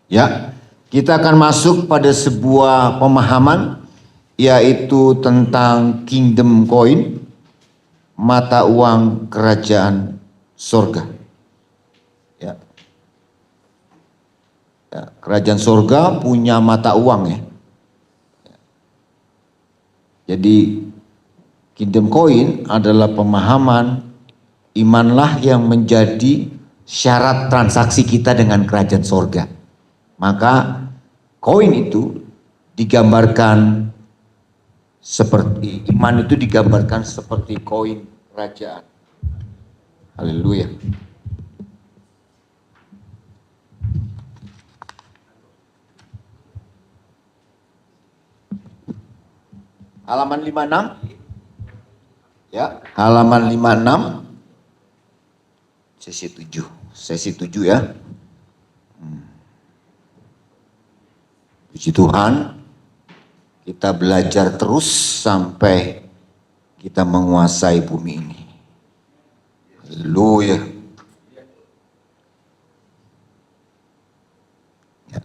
Ya, kita akan masuk pada sebuah pemahaman yaitu tentang kingdom coin, mata uang kerajaan sorga. Ya. Ya, kerajaan sorga punya mata uang ya. Jadi kingdom coin adalah pemahaman imanlah yang menjadi syarat transaksi kita dengan kerajaan sorga. Maka koin itu digambarkan seperti, iman itu digambarkan seperti koin kerajaan. Haleluya. Halaman 56. Ya, halaman 56. Sesi 7. Sesi 7 ya. Puji Tuhan, kita belajar terus sampai kita menguasai bumi ini. Haleluya. Ya.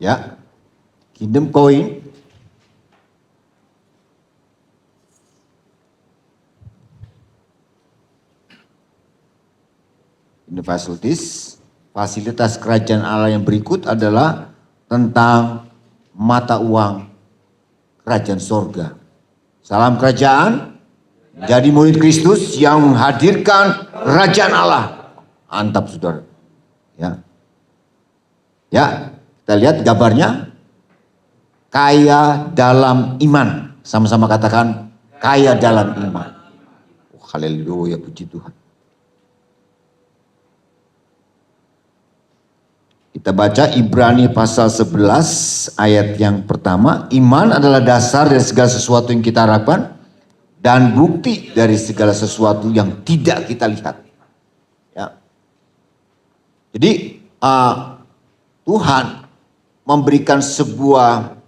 Ya, kingdom coin fasilitas kerajaan Allah yang berikut adalah tentang mata uang kerajaan sorga. Salam kerajaan, jadi murid Kristus yang menghadirkan kerajaan Allah. Mantap saudara. Ya, ya, kita lihat gambarnya. Kaya dalam iman. Sama-sama katakan kaya dalam iman. Oh, haleluya, puji Tuhan. Kita baca Ibrani pasal 11 ayat yang pertama. Iman adalah dasar dari segala sesuatu yang kita harapkan dan bukti dari segala sesuatu yang tidak kita lihat. Ya. Jadi Tuhan memberikan sebuah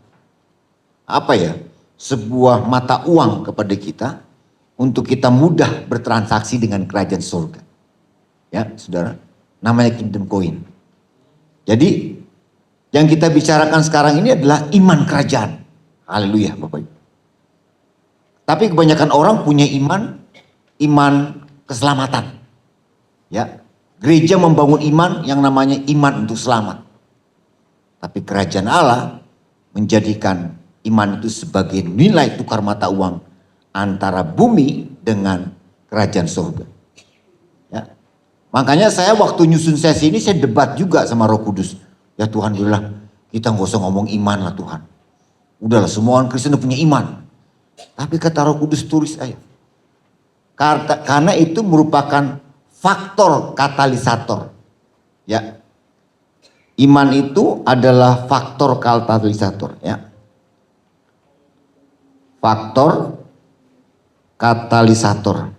sebuah mata uang kepada kita untuk kita mudah bertransaksi dengan kerajaan surga. Ya, saudara, namanya kingdom coin. Jadi yang kita bicarakan sekarang ini adalah iman kerajaan. Haleluya, Bapak Ibu. Tapi kebanyakan orang punya iman keselamatan. Ya, gereja membangun iman yang namanya iman untuk selamat. Tapi kerajaan Allah menjadikan iman itu sebagai nilai tukar mata uang antara bumi dengan kerajaan surga. Ya. Makanya saya waktu nyusun sesi ini saya debat juga sama Roh Kudus. Ya Tuhan, bilang kita nggak usah ngomong iman lah Tuhan. Udahlah, semua orang Kristen punya iman. Tapi kata Roh Kudus tulis aja. Karena itu merupakan faktor katalisator. Ya. Iman itu adalah faktor katalisator, ya. Faktor katalisator.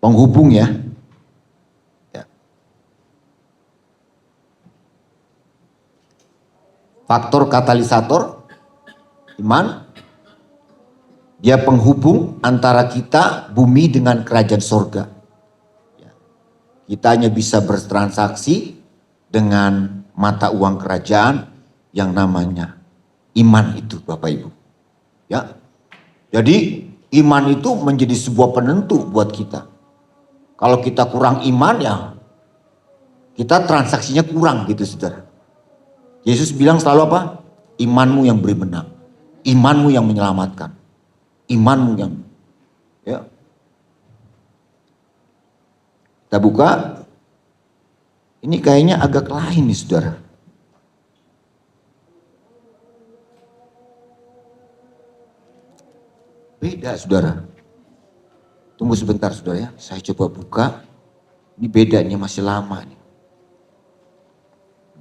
Penghubung ya. Ya. Faktor katalisator iman, dia penghubung antara kita bumi dengan kerajaan sorga. Ya. Kita hanya bisa bertransaksi dengan mata uang kerajaan yang namanya iman itu, Bapak Ibu. Ya. Jadi iman itu menjadi sebuah penentu buat kita. Kalau kita kurang iman ya kita transaksinya kurang gitu saudara. Yesus bilang selalu apa? Imanmu yang beri menang. Imanmu yang menyelamatkan. Imanmu yang ya. Kita buka. Ini kayaknya agak lain nih saudara. Beda saudara. Tunggu sebentar saudara ya. Saya coba buka. Ini bedanya masih lama nih.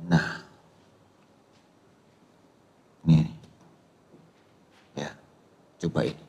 Nah. Ini. Ya. Coba ini.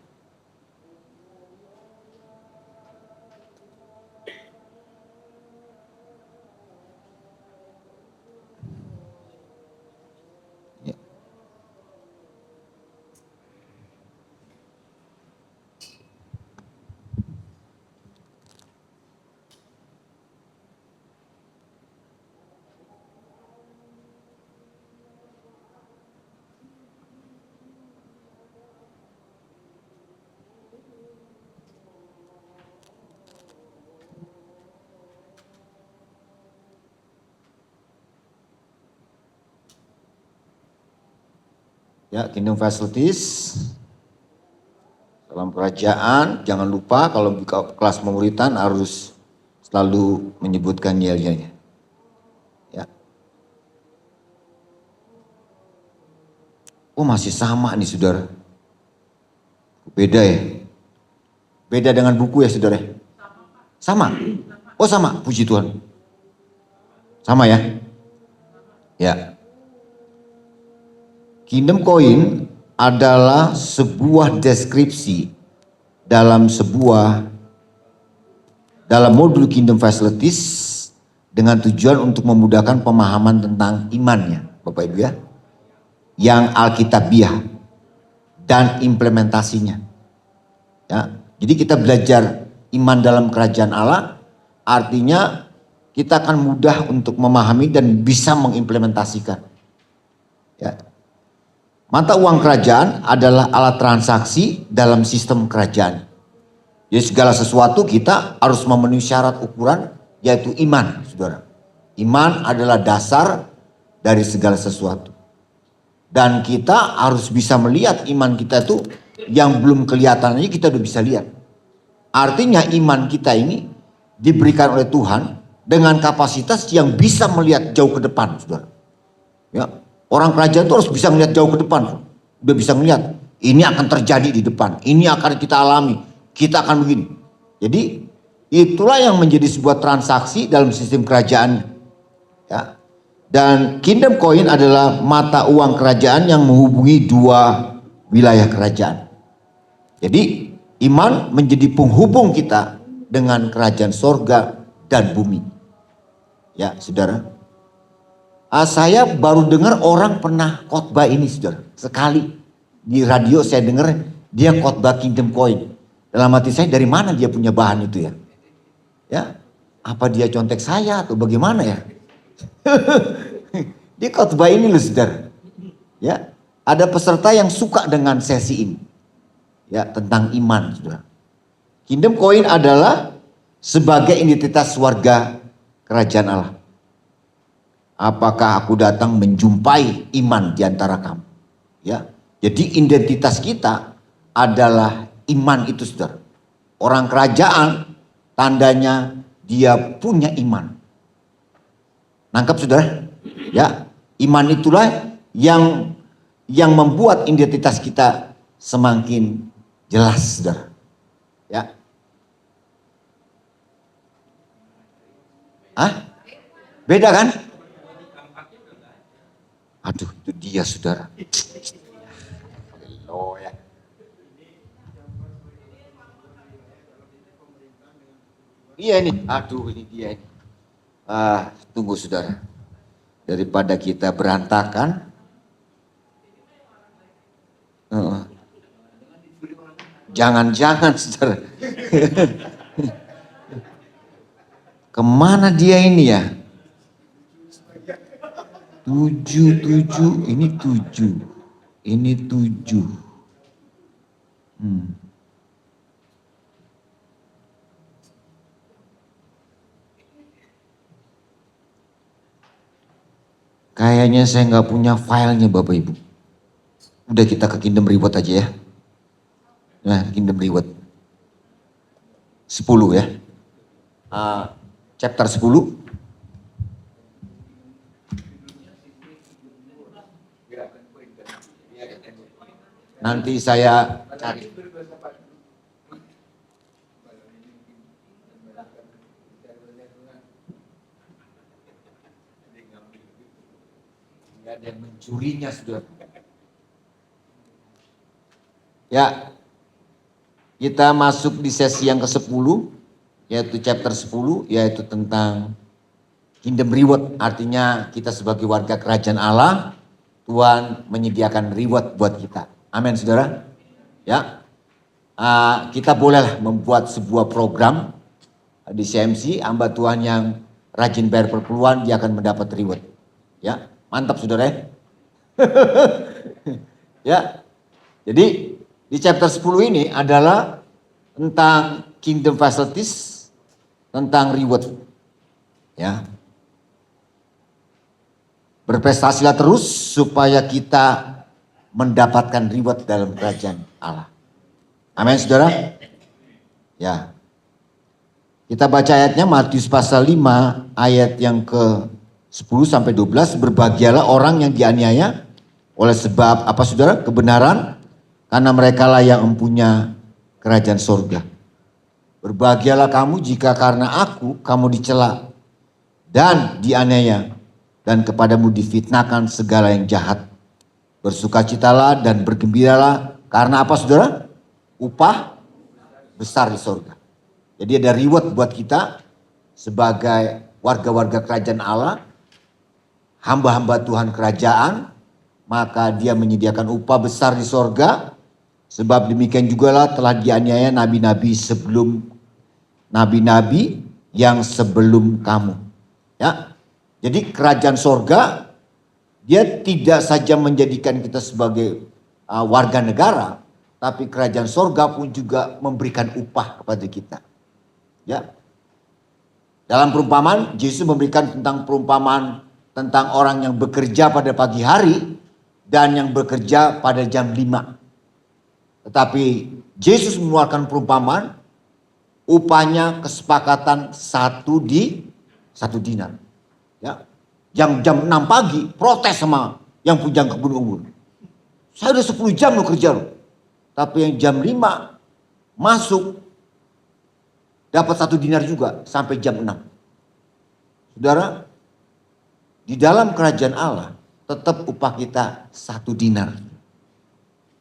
Ya, kingdom facilities. Dalam kerajaan, jangan lupa kalau buka kelas pemuritan harus selalu menyebutkan yel-yelnya. Ya. Oh, masih sama nih saudara. Beda ya. Beda dengan buku ya saudara. Sama. Oh sama, puji Tuhan. Sama ya. Ya. Kingdom Coin adalah sebuah deskripsi dalam modul Kingdom Facilities dengan tujuan untuk memudahkan pemahaman tentang imannya, Bapak Ibu ya, yang alkitabiah dan implementasinya. Ya, jadi kita belajar iman dalam kerajaan Allah, artinya kita akan mudah untuk memahami dan bisa mengimplementasikan. Ya. Mata uang kerajaan adalah alat transaksi dalam sistem kerajaan. Jadi segala sesuatu kita harus memenuhi syarat ukuran, yaitu iman, saudara. Iman adalah dasar dari segala sesuatu. Dan kita harus bisa melihat iman kita itu yang belum kelihatan aja kita udah bisa lihat. Artinya iman kita ini diberikan oleh Tuhan dengan kapasitas yang bisa melihat jauh ke depan, saudara. Ya. Orang kerajaan itu harus bisa melihat jauh ke depan. Udah bisa melihat, ini akan terjadi di depan. Ini akan kita alami. Kita akan begini. Jadi itulah yang menjadi sebuah transaksi dalam sistem kerajaan. Ya. Dan Kingdom Coin adalah mata uang kerajaan yang menghubungi dua wilayah kerajaan. Jadi iman menjadi penghubung kita dengan kerajaan sorga dan bumi. Ya saudara. Saya baru dengar orang pernah khotbah ini saudara. Sekali di radio saya dengar dia khotbah Kingdom Coin. Dalam hati saya, dari mana dia punya bahan itu ya? Ya, apa dia contek saya atau bagaimana ya? Dia khotbah ini loh saudara. Ya, ada peserta yang suka dengan sesi ini. Ya, tentang iman saudara. Kingdom Coin adalah sebagai identitas warga kerajaan Allah. Apakah aku datang menjumpai iman di antara kamu? Ya, jadi identitas kita adalah iman itu, saudara. Orang kerajaan tandanya dia punya iman. Nangkap saudara? Ya, iman itulah yang membuat identitas kita semakin jelas, saudara. Ya. Beda kan? Aduh, itu dia saudara. Haleluya. Iya ini, aduh ini dia ini. Tunggu saudara. Daripada kita berantakan. Jangan-jangan saudara. Kemana dia ini ya? 7, ini 7. Ini 7. Kayaknya saya nggak punya filenya Bapak Ibu. Udah kita ke Kingdom Reward aja ya. Nah, Kingdom Reward. 10 ya. Chapter 10. Nanti saya cari. Nggak ada yang mencurinya sudah. Ya, kita masuk di sesi yang ke-10, yaitu chapter 10, yaitu tentang Kingdom Reward. Artinya kita sebagai warga kerajaan Allah, Tuhan menyediakan reward buat kita. Amin saudara. Ya, kita boleh membuat sebuah program di CMC, hamba Tuhan yang rajin bayar perpuluhan dia akan mendapat reward. Ya, mantap saudara ya. Ya, jadi di chapter 10 ini adalah tentang Kingdom Facilities, tentang reward. Ya, berprestasilah terus supaya kita mendapatkan reward dalam kerajaan Allah. Amin, saudara. Ya. Kita baca ayatnya Matius pasal 5 ayat yang ke 10 sampai 12. Berbahagialah orang yang dianiaya oleh sebab apa saudara? Kebenaran, karena merekalah yang mempunyai kerajaan surga. Berbahagialah kamu jika karena aku kamu dicela dan dianiaya dan kepadamu difitnahkan segala yang jahat. Bersukacitalah dan bergembiralah karena apa saudara? Upah besar di surga. Jadi ada reward buat kita sebagai warga-warga kerajaan Allah, hamba-hamba Tuhan kerajaan, maka dia menyediakan upah besar di sorga. Sebab demikian jugalah telah dianiaya nabi-nabi yang sebelum kamu. Ya, jadi kerajaan sorga dia tidak saja menjadikan kita sebagai warga negara, tapi kerajaan sorga pun juga memberikan upah kepada kita. Ya, dalam perumpamaan Yesus memberikan perumpamaan tentang orang yang bekerja pada pagi hari dan yang bekerja pada jam 5. Tetapi Yesus mengeluarkan perumpamaan, upahnya kesepakatan 1 dinar. Ya. Yang jam 6 pagi protes sama yang punya kebun unggul. Saya udah 10 jam lo kerja lo. Tapi yang jam 5 masuk dapat 1 dinar juga sampai jam 6. Saudara, di dalam kerajaan Allah tetap upah kita 1 dinar.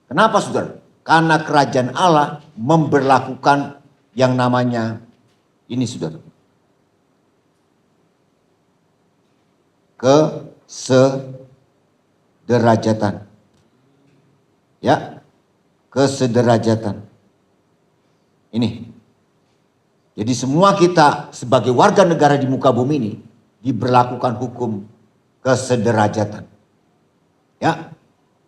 Kenapa saudara? Karena kerajaan Allah memberlakukan yang namanya ini saudara. Kesederajatan. Ya, kesederajatan. Ini. Jadi semua kita sebagai warga negara di muka bumi ini diberlakukan hukum kesederajatan. Ya,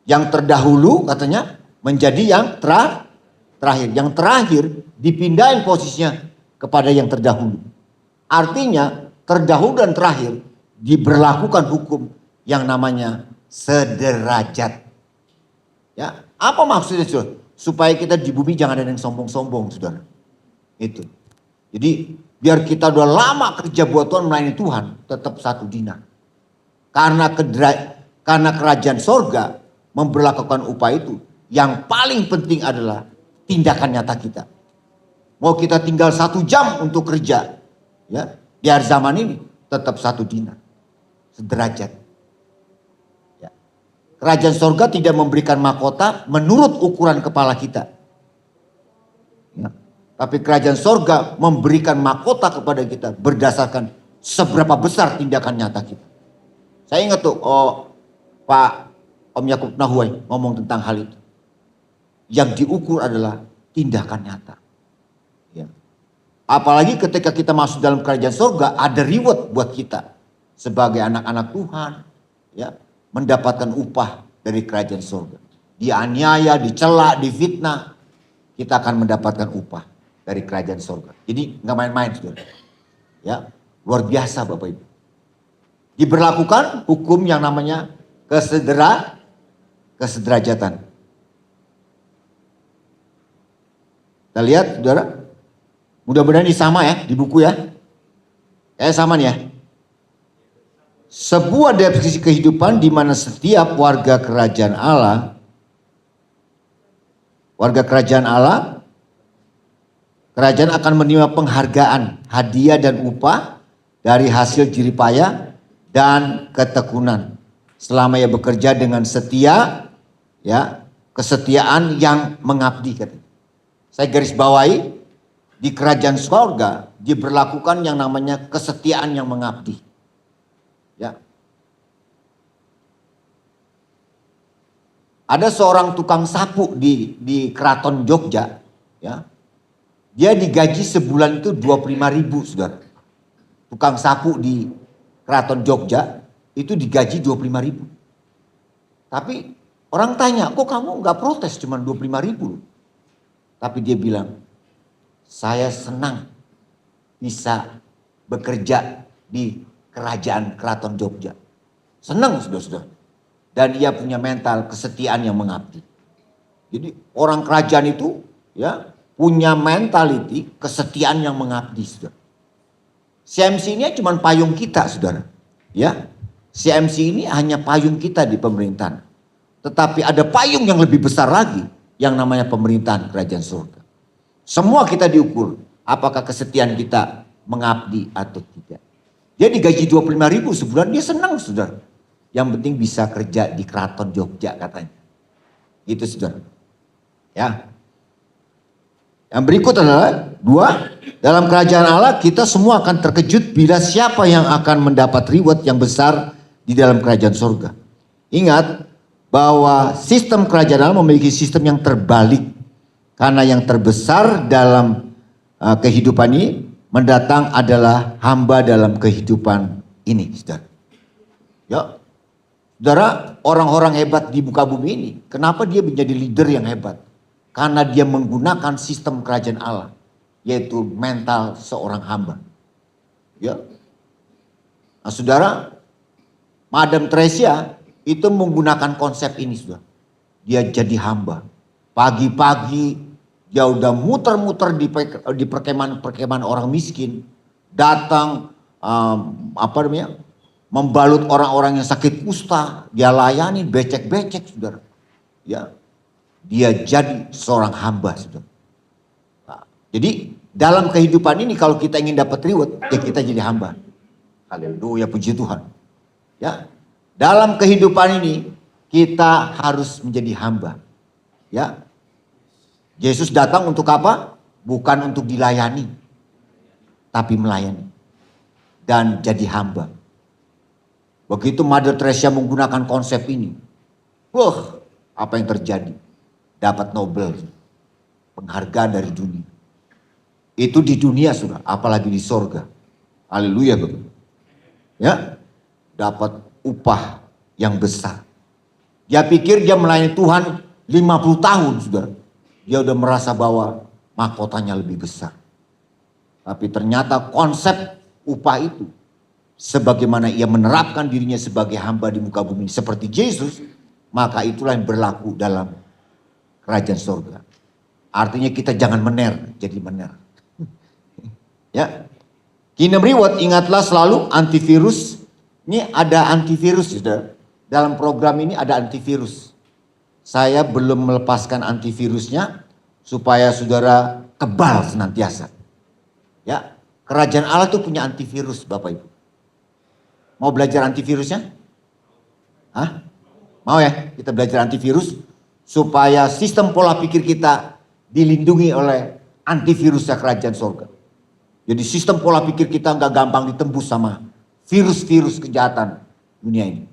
yang terdahulu katanya menjadi yang terakhir. Yang terakhir dipindahin posisinya kepada yang terdahulu. Artinya terdahulu dan terakhir diberlakukan hukum yang namanya sederajat. Ya, apa maksudnya saudara? Supaya kita di bumi jangan ada yang sombong-sombong saudara. Itu. Jadi biar kita udah lama kerja buat Tuhan, melayani Tuhan, tetap 1 dinar. Karena kerajaan sorga memberlakukan upah itu. Yang paling penting adalah tindakan nyata kita. Mau kita tinggal 1 jam untuk kerja, ya, biar zaman ini tetap 1 dinar, sederajat. Ya. Kerajaan sorga tidak memberikan mahkota menurut ukuran kepala kita. Ya. Tapi kerajaan sorga memberikan mahkota kepada kita berdasarkan seberapa besar tindakan nyata kita. Saya ingat tuh, Pak Om Yakub Nahuai ngomong tentang hal itu. Yang diukur adalah tindakan nyata. Ya. Apalagi ketika kita masuk dalam kerajaan sorga, ada reward buat kita sebagai anak-anak Tuhan, ya, mendapatkan upah dari kerajaan sorga. Dianiaya, dicela, difitnah, kita akan mendapatkan upah dari kerajaan sorga. Jadi nggak main-main saudara. Ya, luar biasa Bapak Ibu. Diberlakukan hukum yang namanya kesederajatan. Kita lihat saudara. Mudah-mudahan ini sama ya di buku ya. Kayak sama nih ya. Sebuah definisi kehidupan di mana setiap warga kerajaan Allah kerajaan akan menerima penghargaan, hadiah dan upah dari hasil jerih payah dan ketekunan selama ia bekerja dengan setia, ya, kesetiaan yang mengabdi. Saya garis bawahi, di kerajaan surga diberlakukan yang namanya kesetiaan yang mengabdi. Ya. Ada seorang tukang sapu di Keraton Jogja, ya. Dia digaji sebulan itu 25.000 saudara. Tukang sapu di Keraton Jogja itu digaji 25.000. Tapi orang tanya, kok kamu nggak protes cuma 25.000? Tapi dia bilang, saya senang bisa bekerja di kerajaan Keraton Jogja. Senang saudara-saudara. dan ia punya mental kesetiaan yang mengabdi. Jadi orang kerajaan itu ya punya mentality kesetiaan yang mengabdi, saudara. CMC ini cuma payung kita, saudara. Ya, CMC ini hanya payung kita di pemerintahan. Tetapi ada payung yang lebih besar lagi yang namanya pemerintahan kerajaan surga. Semua kita diukur apakah kesetiaan kita mengabdi atau tidak. Dia digaji 25.000 sebulan, dia senang, saudara. Yang penting bisa kerja di keraton Jogja katanya. Gitu, saudara. Ya. Yang berikut adalah 2, dalam kerajaan Allah kita semua akan terkejut bila siapa yang akan mendapat reward yang besar di dalam kerajaan surga. Ingat bahwa sistem kerajaan Allah memiliki sistem yang terbalik. Karena yang terbesar dalam kehidupan ini mendatang adalah hamba dalam kehidupan ini, saudara. Ya, saudara, orang-orang hebat di muka bumi ini, kenapa dia menjadi leader yang hebat? Karena dia menggunakan sistem kerajaan Allah, yaitu mental seorang hamba. Ya, nah, saudara, Madam Tresia itu menggunakan konsep ini, saudara. Dia jadi hamba. Pagi-pagi dia udah muter-muter di perkemahan orang miskin, datang membalut orang-orang yang sakit kusta, dia layani becek-becek, saudara. Ya, dia jadi seorang hamba, saudara. Nah, jadi dalam kehidupan ini kalau kita ingin dapat reward, ya kita jadi hamba. Haleluya, puji Tuhan. Ya, dalam kehidupan ini kita harus menjadi hamba. Ya, Yesus datang untuk apa? Bukan untuk dilayani, tapi melayani dan jadi hamba. Begitu Mother Teresa menggunakan konsep ini, wah, apa yang terjadi? Dapat Nobel, penghargaan dari dunia. Itu di dunia, sudah, apalagi di sorga. Haleluya, Bapak. Ya, dapat upah yang besar. Dia pikir dia melayani Tuhan 50 tahun, saudara. Dia udah merasa bahwa mahkotanya lebih besar. Tapi ternyata konsep upah itu, sebagaimana ia menerapkan dirinya sebagai hamba di muka bumi seperti Yesus, maka itulah yang berlaku dalam kerajaan surga. Artinya kita jangan mener, jadi mener. Ya, Kingdom Reward, ingatlah selalu antivirus. Ini ada antivirus, saudara. Dalam program ini ada antivirus. Saya belum melepaskan antivirusnya supaya saudara kebal senantiasa. Ya, kerajaan Allah itu punya antivirus, Bapak Ibu. Mau belajar antivirusnya? Hah? Mau ya? Kita belajar antivirus supaya sistem pola pikir kita dilindungi oleh antivirusnya kerajaan surga. Jadi sistem pola pikir kita nggak gampang ditembus sama virus-virus kejahatan dunia ini.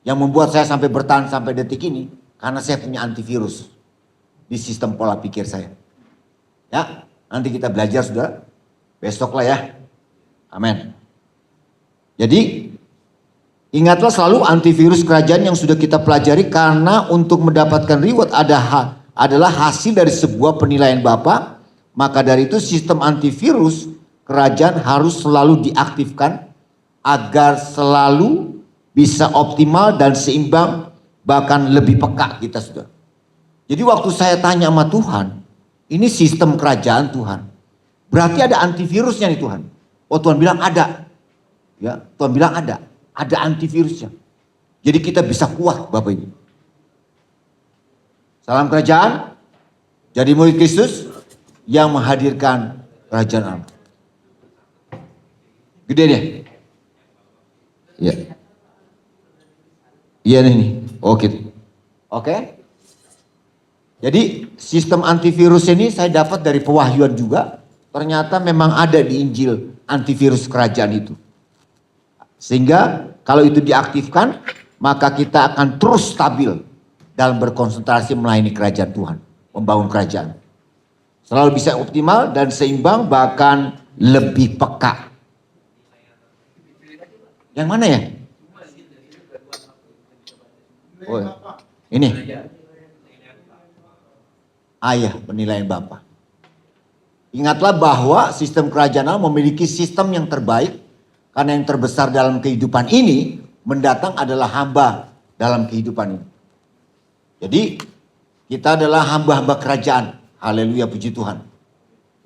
Yang membuat saya sampai bertahan sampai detik ini, karena saya punya antivirus di sistem pola pikir saya. Ya, nanti kita belajar, saudara. Besok lah ya. Amin. Jadi, ingatlah selalu antivirus kerajaan yang sudah kita pelajari, karena untuk mendapatkan reward adalah hasil dari sebuah penilaian Bapa. Maka dari itu sistem antivirus kerajaan harus selalu diaktifkan agar selalu bisa optimal dan seimbang, bahkan lebih peka kita, sudah. Jadi waktu saya tanya sama Tuhan, ini sistem kerajaan Tuhan, berarti ada antivirusnya nih Tuhan. Oh, Tuhan bilang ada. Ya, Tuhan bilang ada antivirusnya. Jadi kita bisa kuat, Bapak Ibu. Salam kerajaan, jadi murid Kristus yang menghadirkan kerajaan Allah. Gede deh. Ya. Iya nih. Oke. Jadi sistem antivirus ini saya dapat dari pewahyuan juga. Ternyata memang ada di Injil antivirus kerajaan itu. Sehingga kalau itu diaktifkan, maka kita akan terus stabil dalam berkonsentrasi melayani kerajaan Tuhan, membangun kerajaan. Selalu bisa optimal dan seimbang, bahkan lebih peka. Yang mana ya? Oh, ini. Ayah, penilaian Bapa. Ingatlah bahwa sistem kerajaan Allah memiliki sistem yang terbaik, karena yang terbesar dalam kehidupan ini mendatang adalah hamba dalam kehidupan ini. Jadi kita adalah hamba-hamba kerajaan. Haleluya, puji Tuhan.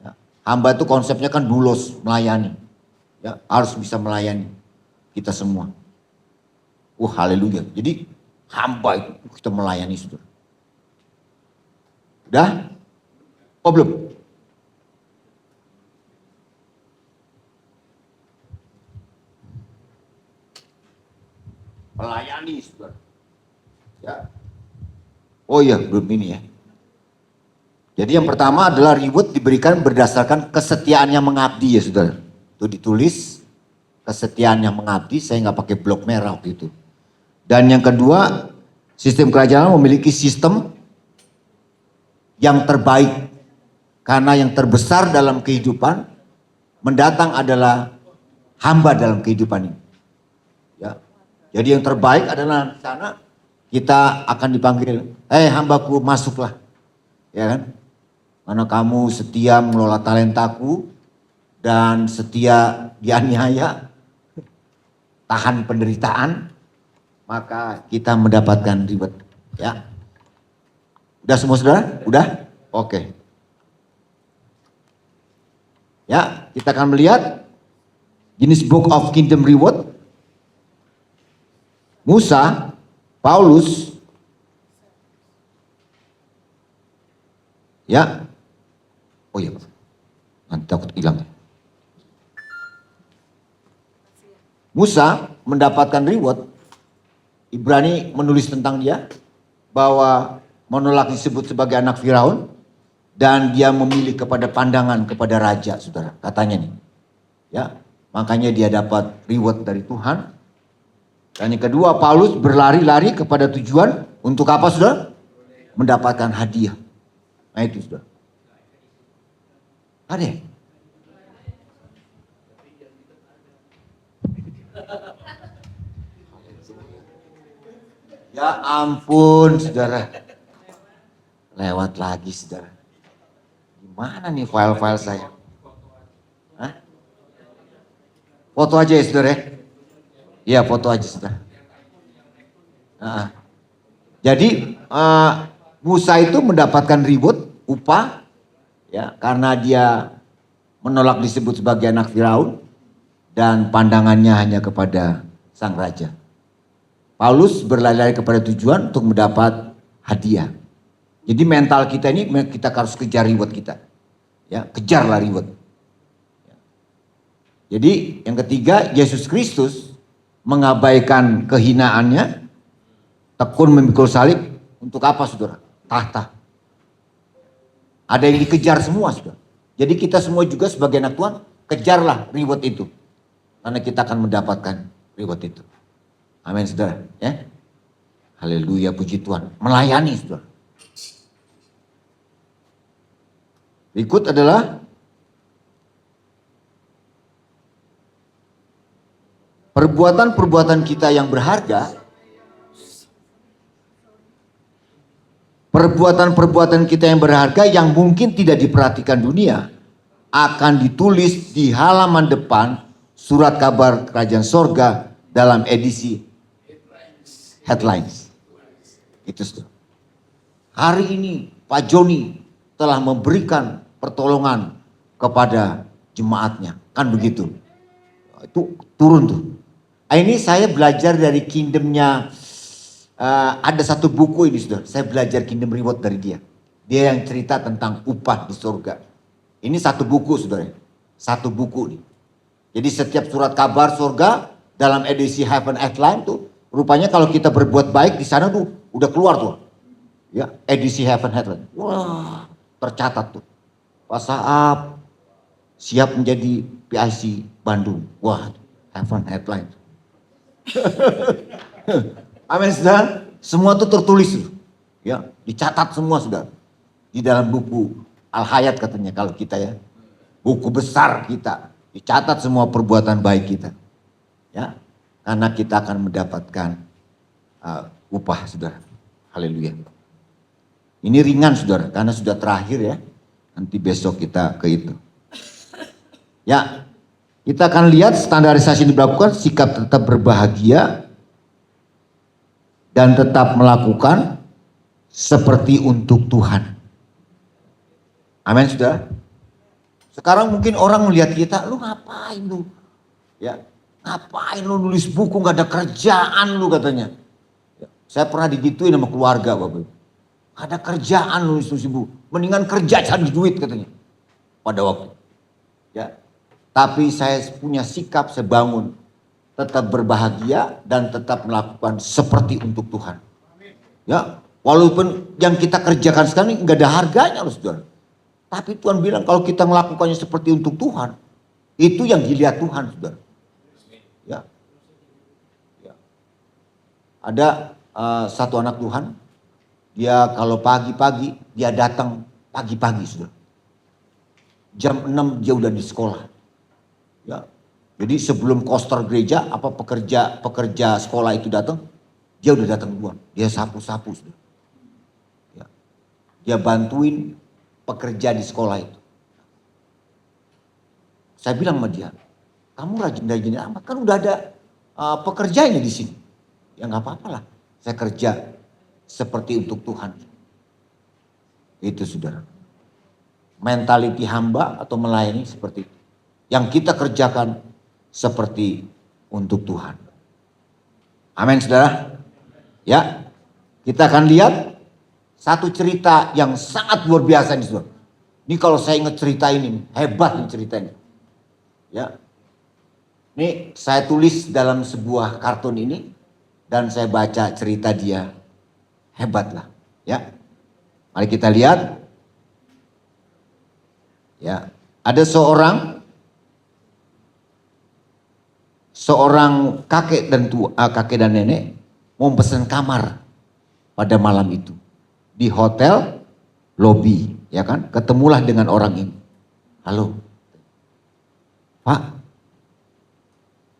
Ya, hamba itu konsepnya kan doulos, melayani. Ya, harus bisa melayani kita semua. Haleluya. Jadi hamba itu kita melayani, saudara. Udah? Oh belum? Melayani, saudara. Ya. Oh iya, belum ini ya. Jadi yang pertama adalah reward diberikan berdasarkan kesetiaannya mengabdi ya saudara. Itu ditulis kesetiaannya mengabdi, saya nggak pakai blok merah waktu itu. Dan yang kedua, sistem kerajaan memiliki sistem yang terbaik. Karena yang terbesar dalam kehidupan mendatang adalah hamba dalam kehidupan ini. Ya. Jadi yang terbaik adalah di sana kita akan dipanggil, hambaku masuklah. Ya kan? Karena kamu setia mengelola talentaku dan setia dianiaya, tahan penderitaan, maka kita mendapatkan reward. Ya. Udah semua saudara? Udah? Oke. Ya, kita akan melihat jenis Book of Kingdom Reward. Musa, Paulus, ya. Oh iya, nanti takut hilang. Musa mendapatkan reward. Ibrani menulis tentang dia bahwa menolak disebut sebagai anak Firaun dan dia memilih kepada pandangan kepada raja, saudara. Katanya nih, ya, makanya dia dapat reward dari Tuhan. Dan yang kedua, Paulus berlari-lari kepada tujuan untuk apa, saudara? Mendapatkan hadiah. Nah itu, saudara. Ada ya? Ya ampun, saudara. Lewat lagi, saudara. Gimana nih file-file saya? Hah? Foto aja ya, saudara. Iya, foto aja, saudara. Jadi Musa itu mendapatkan reward, upah, ya, karena dia menolak disebut sebagai anak Firaun dan pandangannya hanya kepada sang raja. Paulus berlari-lari kepada tujuan untuk mendapat hadiah. Jadi mental kita ini kita harus kejar reward kita. Ya, kejarlah reward. Jadi yang ketiga, Yesus Kristus mengabaikan kehinaannya, tekun memikul salib untuk apa, saudara? Tahta. Ada yang dikejar semua, saudara. Jadi kita semua juga sebagai anak Tuhan, kejarlah reward itu. Karena kita akan mendapatkan reward itu. Amin, saudara. Ya. Haleluya, puji Tuhan. Melayani, saudara. Berikut adalah perbuatan-perbuatan kita yang berharga. Perbuatan-perbuatan kita yang berharga yang mungkin tidak diperhatikan dunia akan ditulis di halaman depan surat kabar kerajaan sorga dalam edisi headlines. Itu sudah. Hari ini Pak Joni telah memberikan pertolongan kepada jemaatnya. Kan begitu. Itu turun tuh. Ini saya belajar dari kingdomnya. Ada satu buku ini, sudah. Saya belajar Kingdom Reward dari dia. Dia yang cerita tentang upah di surga. Ini satu buku, saudara. Satu buku nih. Jadi setiap surat kabar surga dalam edisi Heaven Headline tuh, rupanya kalau kita berbuat baik di sana tuh udah keluar tuh. Ya, edisi Heaven Headline. Wah, tercatat tuh. Pak Saab siap menjadi PIC Bandung. Wah, Heaven Headline. Amin, saudara. Semua itu tertulis, ya, dicatat semua, saudara. Di dalam buku Al-Hayat katanya kalau kita ya, buku besar kita, dicatat semua perbuatan baik kita, ya, karena kita akan mendapatkan upah, saudara. Haleluya. Ini ringan, saudara, karena sudah terakhir ya. Nanti besok kita ke itu. Ya, kita akan lihat standarisasi yang dilakukan, sikap tetap berbahagia. dan tetap melakukan seperti untuk Tuhan. Amin, saudara. Sekarang mungkin orang melihat kita, lu ngapain lu? Ya, ngapain lu nulis buku, gak ada kerjaan lu katanya. Ya, saya pernah digituin sama keluarga Bapak. Ada kerjaan lu nulis buku, mendingan kerja cari duit katanya. Pada waktu. Ya. Tapi saya punya sikap sebangun, tetap berbahagia dan tetap melakukan seperti untuk Tuhan. Ya, walaupun yang kita kerjakan sekarang nggak ada harganya loh saudara. Tapi Tuhan bilang kalau kita melakukannya seperti untuk Tuhan, itu yang dilihat Tuhan saudara. Ya, ya. Ada satu anak Tuhan, dia kalau pagi-pagi dia datang pagi-pagi saudara. Jam 6 dia udah di sekolah. Ya. Jadi sebelum koster gereja, apa pekerja sekolah itu datang, dia udah datang duluan. Dia sapu-sapu. Ya. Dia bantuin pekerja di sekolah itu. Saya bilang sama dia, kamu rajin-rajin amat, kan udah ada pekerjanya di sini. Ya nggak apa-apa lah, saya kerja seperti untuk Tuhan. Itu saudara. Mentality hamba atau melayani seperti itu. Yang kita kerjakan seperti untuk Tuhan. Amin saudara. Ya, kita akan lihat satu cerita yang sangat luar biasa nih saudara. Ini kalau saya ingat cerita ini, hebat nih ceritanya. Ya, ini saya tulis dalam sebuah kartun ini dan saya baca cerita dia, hebat lah. Ya, mari kita lihat. Ya, ada seorang kakek dan nenek mau pesan kamar pada malam itu di hotel lobby, ya kan? Ketemulah dengan orang ini. Halo, Pak,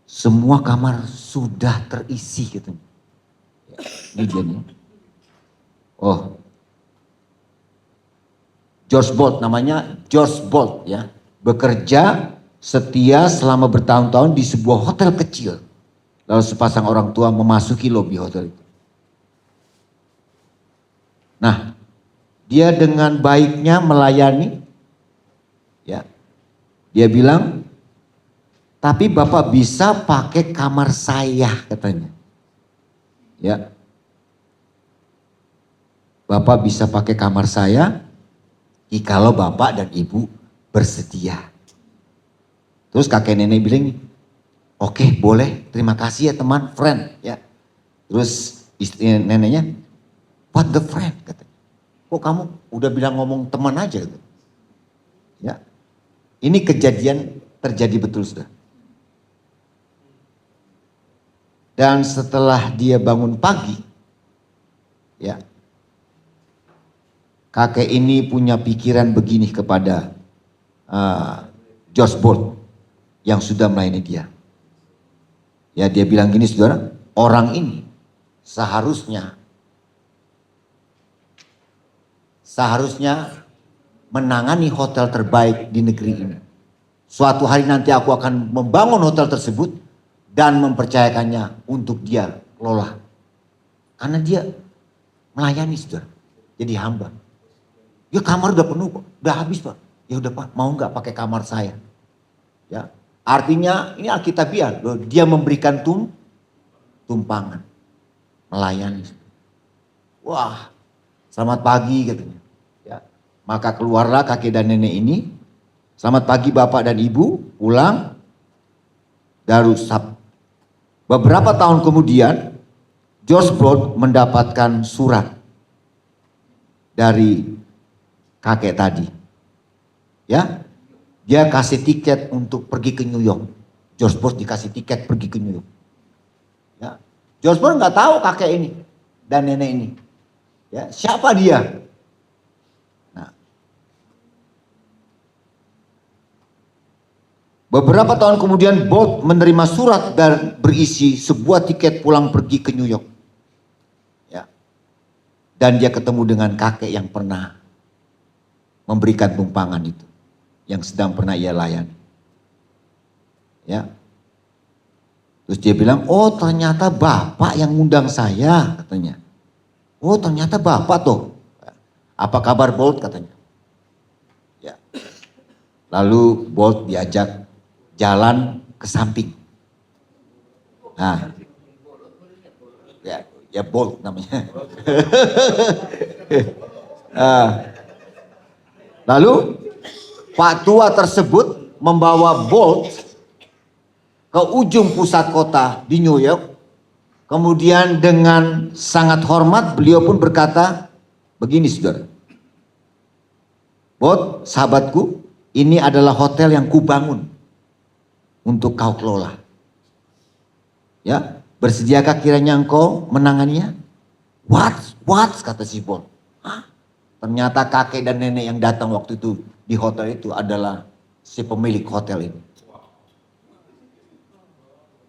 semua kamar sudah terisi gitu. Ya, ini dia nih. Oh, George Bolt, namanya George Bolt ya, bekerja setia selama bertahun-tahun di sebuah hotel kecil. Lalu sepasang orang tua memasuki lobi hotel itu. Nah, dia dengan baiknya melayani, ya. Dia bilang, tapi Bapak bisa pakai kamar saya katanya. Ya, Bapak bisa pakai kamar saya. Jikalau Bapak dan Ibu bersedia. Terus kakek nenek bilang, oke, boleh, terima kasih ya teman, friend. Ya. Terus istri neneknya, what the friend? Katanya. Kok kamu udah bilang ngomong teman aja? Gitu. Ya. Ini kejadian terjadi betul sudah. Dan setelah dia bangun pagi, ya, kakek ini punya pikiran begini kepada George Bolt yang sudah melayani dia. Ya, dia bilang gini saudara, orang ini seharusnya menangani hotel terbaik di negeri ini. Suatu hari nanti aku akan membangun hotel tersebut dan mempercayakannya untuk dia kelola. Karena dia melayani saudara, jadi hamba. Ya kamar udah penuh kok, udah habis Pak. Ya udah Pak, mau nggak pakai kamar saya? Ya, artinya ini alkitabiah, dia memberikan tumpangan, melayani. Wah, selamat pagi katanya. Ya, maka keluarlah kakek dan nenek ini. Selamat pagi Bapak dan Ibu, pulang. Beberapa tahun kemudian, George Bolt mendapatkan surat dari kakek tadi. Ya, dia kasih tiket untuk pergi ke New York. George Bolt dikasih tiket pergi ke New York. Ya, George Bolt nggak tahu kakek ini dan nenek ini. Ya, siapa dia? Nah, beberapa tahun kemudian Bolt menerima surat dan berisi sebuah tiket pulang pergi ke New York. Ya, dan dia ketemu dengan kakek yang pernah memberikan tumpangan itu, yang sedang pernah ia layani. Ya. Terus dia bilang, oh ternyata Bapak yang ngundang saya katanya. Oh ternyata Bapak tuh. Apa kabar Bolt katanya. Ya. Lalu Bolt diajak jalan ke samping. Nah, ya Bolt namanya. Lalu Pak tua tersebut membawa Bolt ke ujung pusat kota di New York. Kemudian dengan sangat hormat beliau pun berkata, begini saudara. Bolt, sahabatku, ini adalah hotel yang kubangun untuk kau kelola. Ya, bersediakah kiranya engkau menanganinya? What? Kata si Bolt. Hah? Ternyata kakek dan nenek yang datang waktu itu di hotel itu adalah si pemilik hotel ini.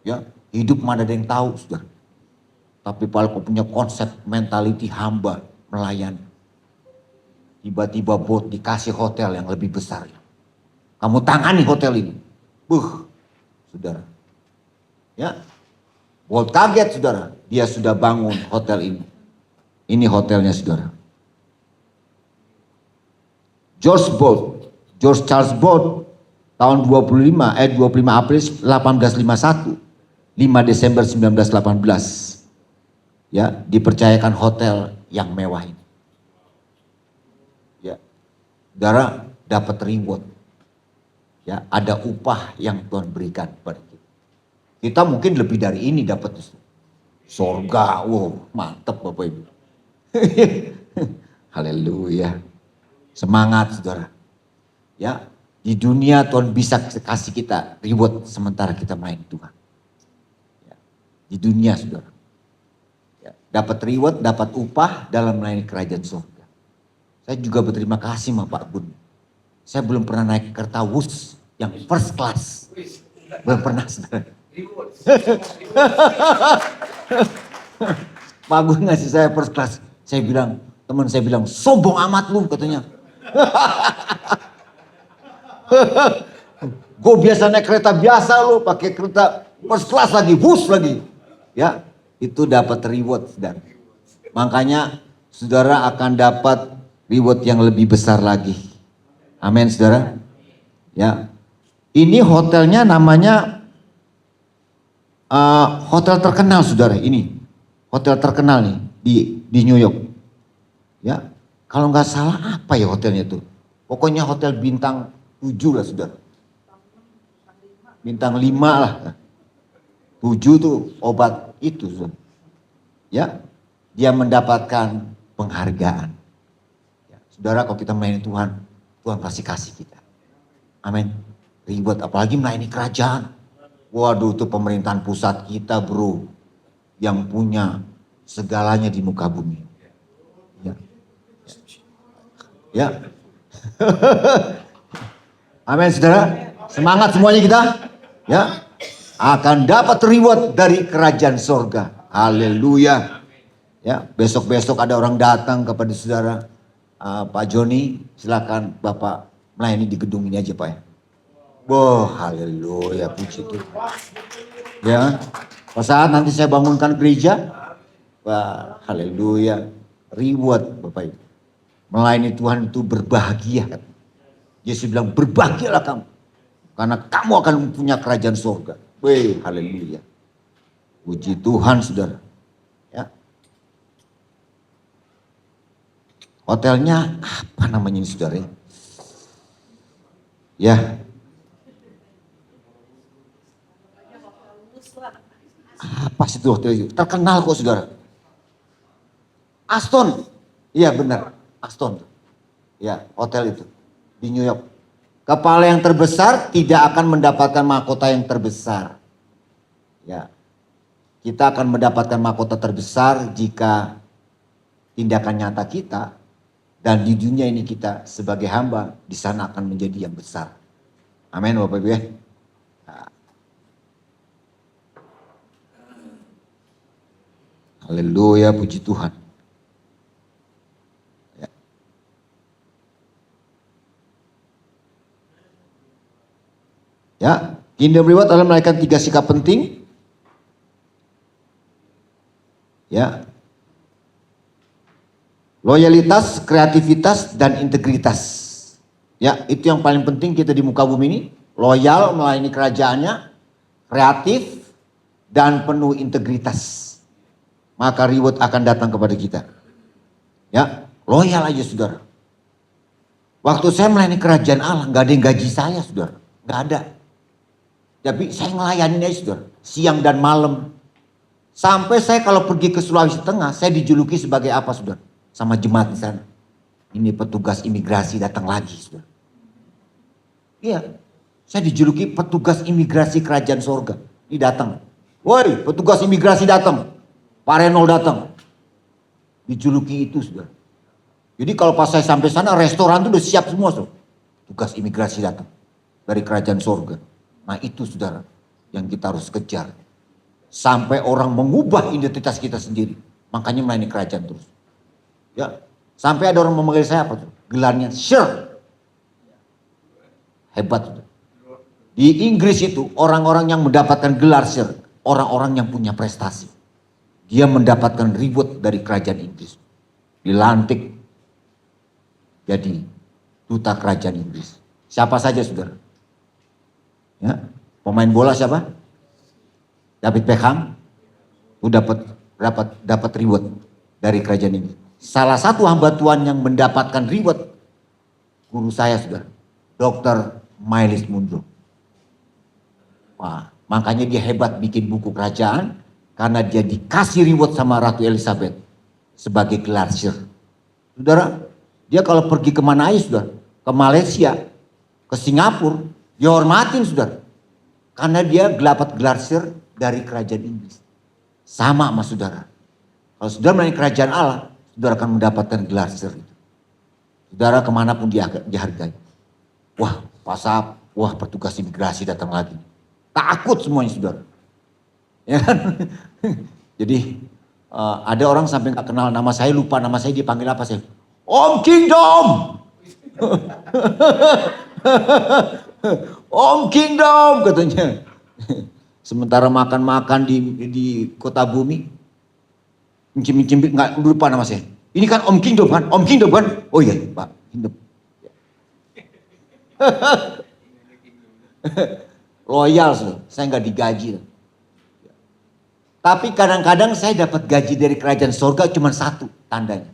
Ya, hidup mana ada yang tahu, sudah. Tapi kalau punya konsep mentality hamba melayani. Tiba-tiba Bolt dikasih hotel yang lebih besar. Kamu tangani hotel ini. Saudara. Ya, Bolt kaget saudara. Dia sudah bangun hotel ini. Ini hotelnya saudara. George Charles Bolt tahun 25 April 1851, 5 Desember 1918. Ya, dipercayakan hotel yang mewah ini. Ya. Saudara dapat reward. Ya, ada upah yang Tuhan berikan kepada kita. Kita mungkin lebih dari ini dapat surga. Wow, mantap Bapak Ibu. Haleluya. Semangat saudara. Ya, di dunia Tuhan bisa kasih kita reward sementara kita main Tuhan. Ya, di dunia saudara. Ya, dapat reward, dapat upah dalam melayani kerajaan surga. Saya juga berterima kasih sama Pak Gun. Saya belum pernah naik kereta Wus yang first class. Belum pernah saudara. Pak Gun ngasih saya first class. Saya bilang, teman saya bilang, sombong amat lu katanya. Gue biasa naik kereta biasa lo, pakai kereta first class lagi, bus lagi. Ya, itu dapat reward saudara. Makanya saudara akan dapat reward yang lebih besar lagi. Amin saudara. Ya, ini hotelnya namanya hotel terkenal saudara. Ini hotel terkenal nih di New York. Ya, kalau nggak salah apa ya hotelnya tuh? Pokoknya hotel bintang 7 lah saudara. Bintang 5 lah. 7 tuh obat itu saudara. Ya, dia mendapatkan penghargaan. Ya, saudara kalau kita melayani Tuhan, Tuhan pasti kasih kita. Amin. Reward apalagi melayani kerajaan. Waduh itu pemerintahan pusat kita bro. Yang punya segalanya di muka bumi. Ya. Ya. Amin saudara. Semangat semuanya kita. Ya. Akan dapat reward dari kerajaan sorga. Haleluya. Ya. Besok-besok ada orang datang kepada saudara. Pak Joni silakan Bapak melayani di gedung ini aja Pak ya. Wah, haleluya, puji Tuhan. Ya, pas saat nanti saya bangunkan gereja, wah, haleluya, reward Bapak Ibu. Melayani Tuhan itu berbahagia. Yesus bilang berbahagialah kamu, karena kamu akan punya kerajaan surga. Wih, haleluya, puji Tuhan saudara. Ya. Hotelnya apa namanya ini saudara? Ya. Apa sih itu hotel itu? Terkenal kok saudara. Aston. Iya benar. Aston. Ya hotel itu. Di New York. Kepala yang terbesar tidak akan mendapatkan mahkota yang terbesar. Ya. Kita akan mendapatkan mahkota terbesar jika tindakan nyata kita. Dan di dunia ini kita sebagai hamba di sana akan menjadi yang besar. Amin Bapak Ibu ya. Haleluya, puji Tuhan. Ya. Ya, Kingdom Reward adalah menaikkan 3 sikap penting Ya. Loyalitas, kreativitas, dan integritas. Ya, itu yang paling penting kita di muka bumi ini. Loyal melayani kerajaannya, kreatif, dan penuh integritas. Maka reward akan datang kepada kita. Ya, loyal aja saudara. Waktu saya melayani kerajaan Allah, gak ada yang gaji saya saudara. Gak ada. Tapi saya ngelayanin aja saudara. Siang dan malam. Sampai saya kalau pergi ke Sulawesi Tengah, saya dijuluki sebagai apa saudara? Sama jemaat di sana. Ini petugas imigrasi datang lagi saudara. Iya. Saya dijuluki petugas imigrasi kerajaan sorga. Ini datang. Woi, petugas imigrasi datang. Pak Renol datang. Dijuluki itu saudara. Jadi kalau pas saya sampai sana restoran itu udah siap semua saudara. Tugas imigrasi datang. Dari kerajaan sorga. Nah itu saudara yang kita harus kejar. Sampai orang mengubah identitas kita sendiri. Makanya melayani kerajaan terus. Ya, sampai ada orang memanggil saya apa tuh? Gelarnya Sir. Hebat saudara. Di Inggris itu orang-orang yang mendapatkan gelar Sir. Orang-orang yang punya prestasi. Dia mendapatkan reward dari kerajaan Inggris. Dilantik jadi duta kerajaan Inggris. Siapa saja saudara? Ya, pemain bola siapa? David Beckham. Dapat reward dari kerajaan Inggris. Salah satu hamba Tuhan yang mendapatkan reward guru saya saudara. Dr. Myles Munro. Wah, makanya dia hebat bikin buku kerajaan. Karena dia dikasih reward sama Ratu Elizabeth sebagai gelar Sir. Saudara, dia kalau pergi kemana aja saudara, ke Malaysia, ke Singapura, dihormatin saudara. Karena dia dapat gelar Sir dari kerajaan Inggris. Sama sama saudara. Kalau saudara melayani kerajaan Allah, saudara akan mendapatkan gelar Sir itu. Saudara kemanapun dia dihargai. Wah, pasap, wah petugas imigrasi datang lagi. Takut semuanya saudara. Ya kan? Jadi ada orang sampai nggak kenal nama saya, lupa nama saya, dipanggil apa saya? Om Kingdom. Om Kingdom katanya. Sementara makan-makan di kota bumi, mencim-mencim nggak lupa nama saya. Ini kan Om Kingdom kan? Om Kingdom kan? Oh iya Pak Kingdom. Loyal saya nggak digaji. Tapi kadang-kadang saya dapat gaji dari kerajaan sorga cuma satu tandanya.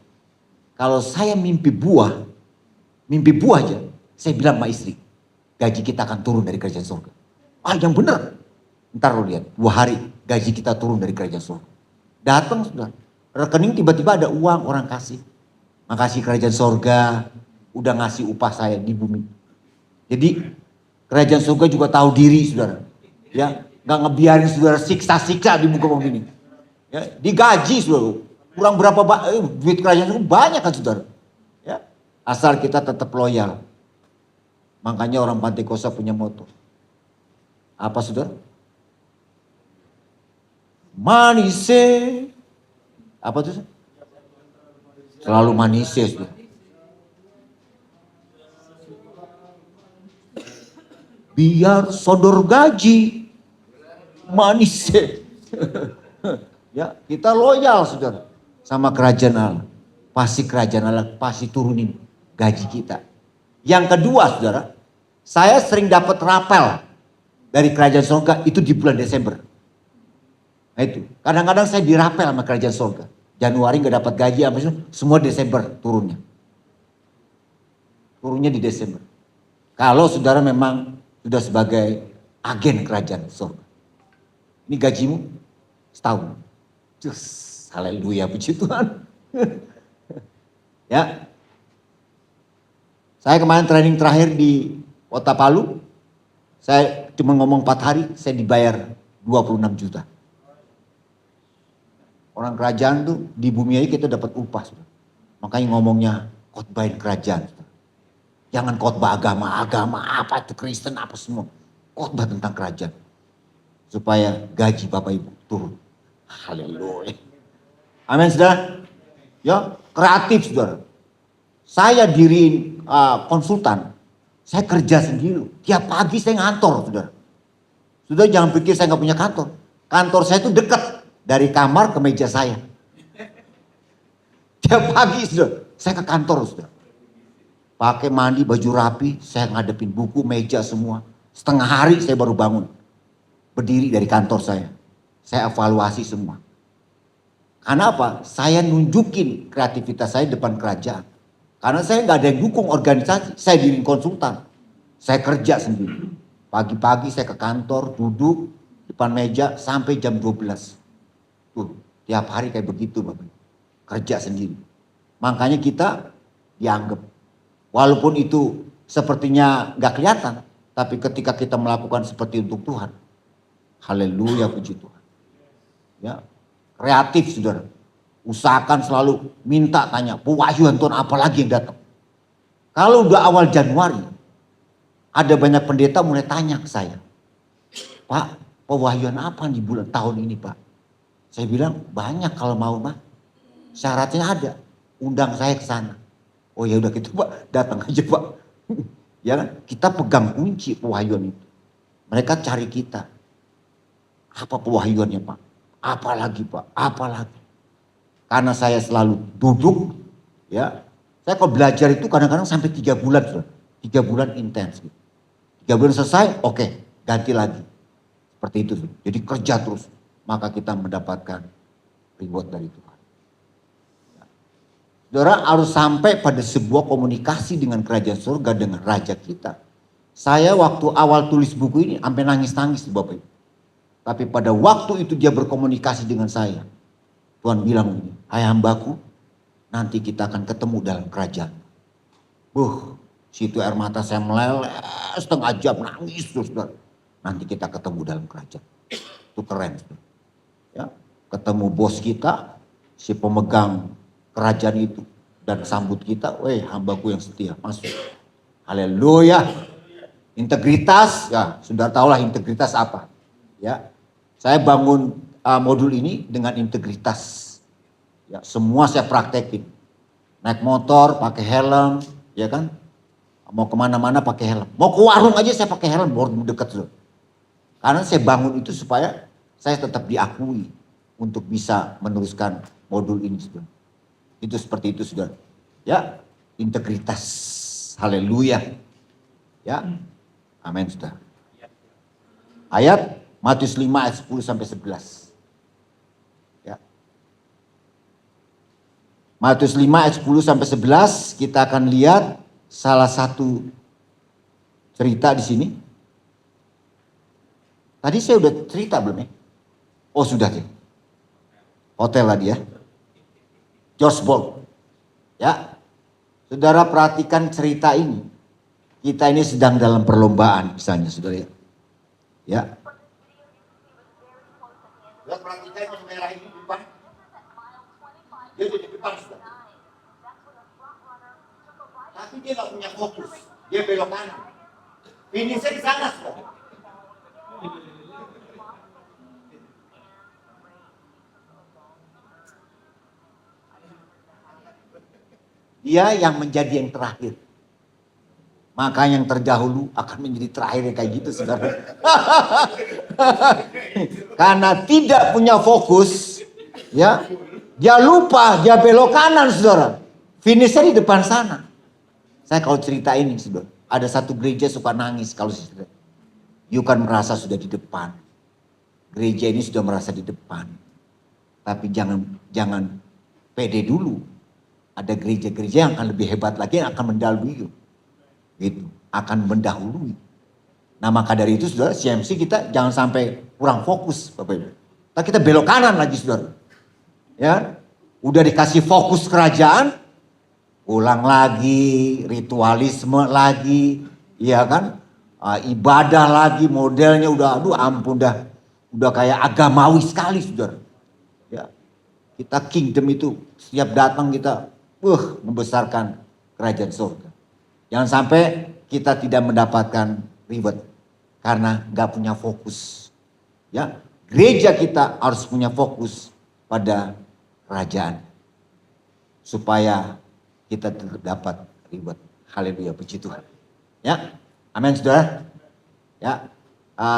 Kalau saya mimpi buah aja, saya bilang sama istri, gaji kita akan turun dari kerajaan sorga. Ah yang bener, ntar lo lihat, 2 hari gaji kita turun dari kerajaan sorga. Datang sudah, rekening tiba-tiba ada uang orang kasih. Makasih kerajaan sorga, udah ngasih upah saya di bumi. Jadi kerajaan sorga juga tahu diri saudara. Ya. Gak ngebiarin saudara siksa-siksa di muka bumi ini. Ya, digaji saudara. Kurang berapa duit kerajaan itu banyak kan saudara. Ya, asal kita tetap loyal. Makanya orang Pantai Kosta punya moto. Apa saudara? Manise. Apa itu? Selalu manise saudara. Biar sodor gaji. Manis. Ya, kita loyal saudara sama kerajaan Allah. Pasti kerajaan Allah pasti turunin gaji kita. Yang kedua saudara, saya sering dapat rapel dari kerajaan surga itu di bulan Desember. Nah itu, kadang-kadang saya dirapel sama kerajaan surga. Januari gak dapat gaji, semua Desember turunnya. Turunnya di Desember. Kalau saudara memang sudah sebagai agen kerajaan surga. Ini gajimu setahun. Haleluya, puji Tuhan. Ya. Saya kemarin training terakhir di Kota Palu. Saya cuma ngomong 4 hari, saya dibayar 26 juta. Orang kerajaan tuh di bumi aja kita dapat upah. Makanya ngomongnya khotbahin kerajaan. Jangan khotbah agama apa itu Kristen apa semua. Khotbah tentang kerajaan. Supaya gaji Bapak Ibu turun. Haleluya. Amin saudara. Ya kreatif saudara. Saya diriin konsultan. Saya kerja sendiri. Tiap pagi saya ngantor saudara. Saudara jangan pikir saya gak punya kantor. Kantor saya itu dekat. Dari kamar ke meja saya. Tiap pagi saudara, saya ke kantor saudara. Pakai mandi, baju rapi, saya ngadepin buku, meja semua. Setengah hari saya baru bangun. Berdiri dari kantor saya. Saya evaluasi semua. Karena apa? Saya nunjukin kreativitas saya depan kerajaan. Karena saya nggak ada yang dukung organisasi. Saya diri konsultan. Saya kerja sendiri. Pagi-pagi saya ke kantor, duduk depan meja sampai jam 12. Tuh, tiap hari kayak begitu Bapak. Kerja sendiri. Makanya kita dianggap. Walaupun itu sepertinya nggak kelihatan. Tapi ketika kita melakukan seperti untuk Tuhan. Haleluya, puji Tuhan. Ya, kreatif saudara. Usahakan selalu minta tanya, pewahyuan Tuhan apa lagi yang datang. Kalau udah awal Januari, ada banyak pendeta mulai tanya ke saya. Pak, pewahyuan apa di bulan tahun ini Pak? Saya bilang banyak kalau mau mah. Syaratnya ada. Undang saya ke sana. Oh ya udah gitu Pak, datang aja Pak. Ya kan? Kita pegang kunci pewahyuan itu. Mereka cari kita. Apa pewahyuannya Pak? Apalagi Pak? Apalagi? Karena saya selalu duduk, ya. Saya kalau belajar itu kadang-kadang sampai 3 bulan, Saudara. 3 bulan intens. Gitu. 3 bulan selesai, oke, ganti lagi. Seperti itu. Saudara. Jadi kerja terus, maka kita mendapatkan reward dari Tuhan. Saudara harus sampai pada sebuah komunikasi dengan kerajaan surga dengan raja kita. Saya waktu awal tulis buku ini sampai nangis-nangis Bapak Ibu. Tapi pada waktu itu dia berkomunikasi dengan saya. Tuhan bilang begini, hai hambaku, nanti kita akan ketemu dalam kerajaan. Situ air mata saya meleleh, setengah jam nangis terus. Saudara. Nanti kita ketemu dalam kerajaan. Itu keren. Saudara. Ya, ketemu bos kita, si pemegang kerajaan itu dan sambut kita, hambaku yang setia, masuk. Haleluya. Integritas, ya sudah tahulah integritas apa. Ya, saya bangun modul ini dengan integritas. Ya, semua saya praktekin. Naik motor pakai helm, ya kan? Mau kemana-mana pakai helm. Mau ke warung aja saya pakai helm, baru dekat dulu. Karena saya bangun itu supaya saya tetap diakui untuk bisa meneruskan modul ini, saudara. Itu seperti itu, saudara. Ya, integritas. Haleluya. Ya, amin, saudara. Ayat Matius 5 ayat 10 sampai 11. Ya. Matius 5 ayat 10 sampai 11 kita akan lihat salah satu cerita di sini. Tadi saya udah cerita belum ya? Oh sudah ya. Hotel tadi ya. George Bolt. Ya. Saudara perhatikan cerita ini. Kita ini sedang dalam perlombaan misalnya saudara ya. Ya. Saudara perhatikan yang merah ini di depan. Dia di depan saudara. Tapi dia gak punya fokus. Dia belok kanan. Finishnya di sana saudara. Dia yang menjadi yang terakhir. Maka yang terdahulu akan menjadi terakhir yang kayak gitu saudara. Karena tidak punya fokus. Ya, dia lupa, dia belok kanan saudara. Finishnya di depan sana. Saya kalau cerita ini saudara. Ada satu gereja suka nangis kalau saudara. You kan merasa sudah di depan. Gereja ini sudah merasa di depan. Tapi jangan pede dulu. Ada gereja-gereja yang akan lebih hebat lagi yang akan mendahului. Gitu, akan mendahului. Nah maka dari itu saudara, CMC kita jangan sampai kurang fokus Bapak Ibu. Nah, kita belok kanan lagi saudara. Ya, udah dikasih fokus kerajaan, ulang lagi, ritualisme lagi, iya kan? Ibadah lagi, modelnya udah, aduh ampun udah kayak agamawi sekali saudara. Ya, kita kingdom itu setiap datang kita membesarkan kerajaan surga. Jangan sampai kita tidak mendapatkan reward karena gak punya fokus. Ya, gereja kita harus punya fokus pada kerajaan supaya kita dapat reward. Haleluya, puji Tuhan. Ya, amin saudara. Ya,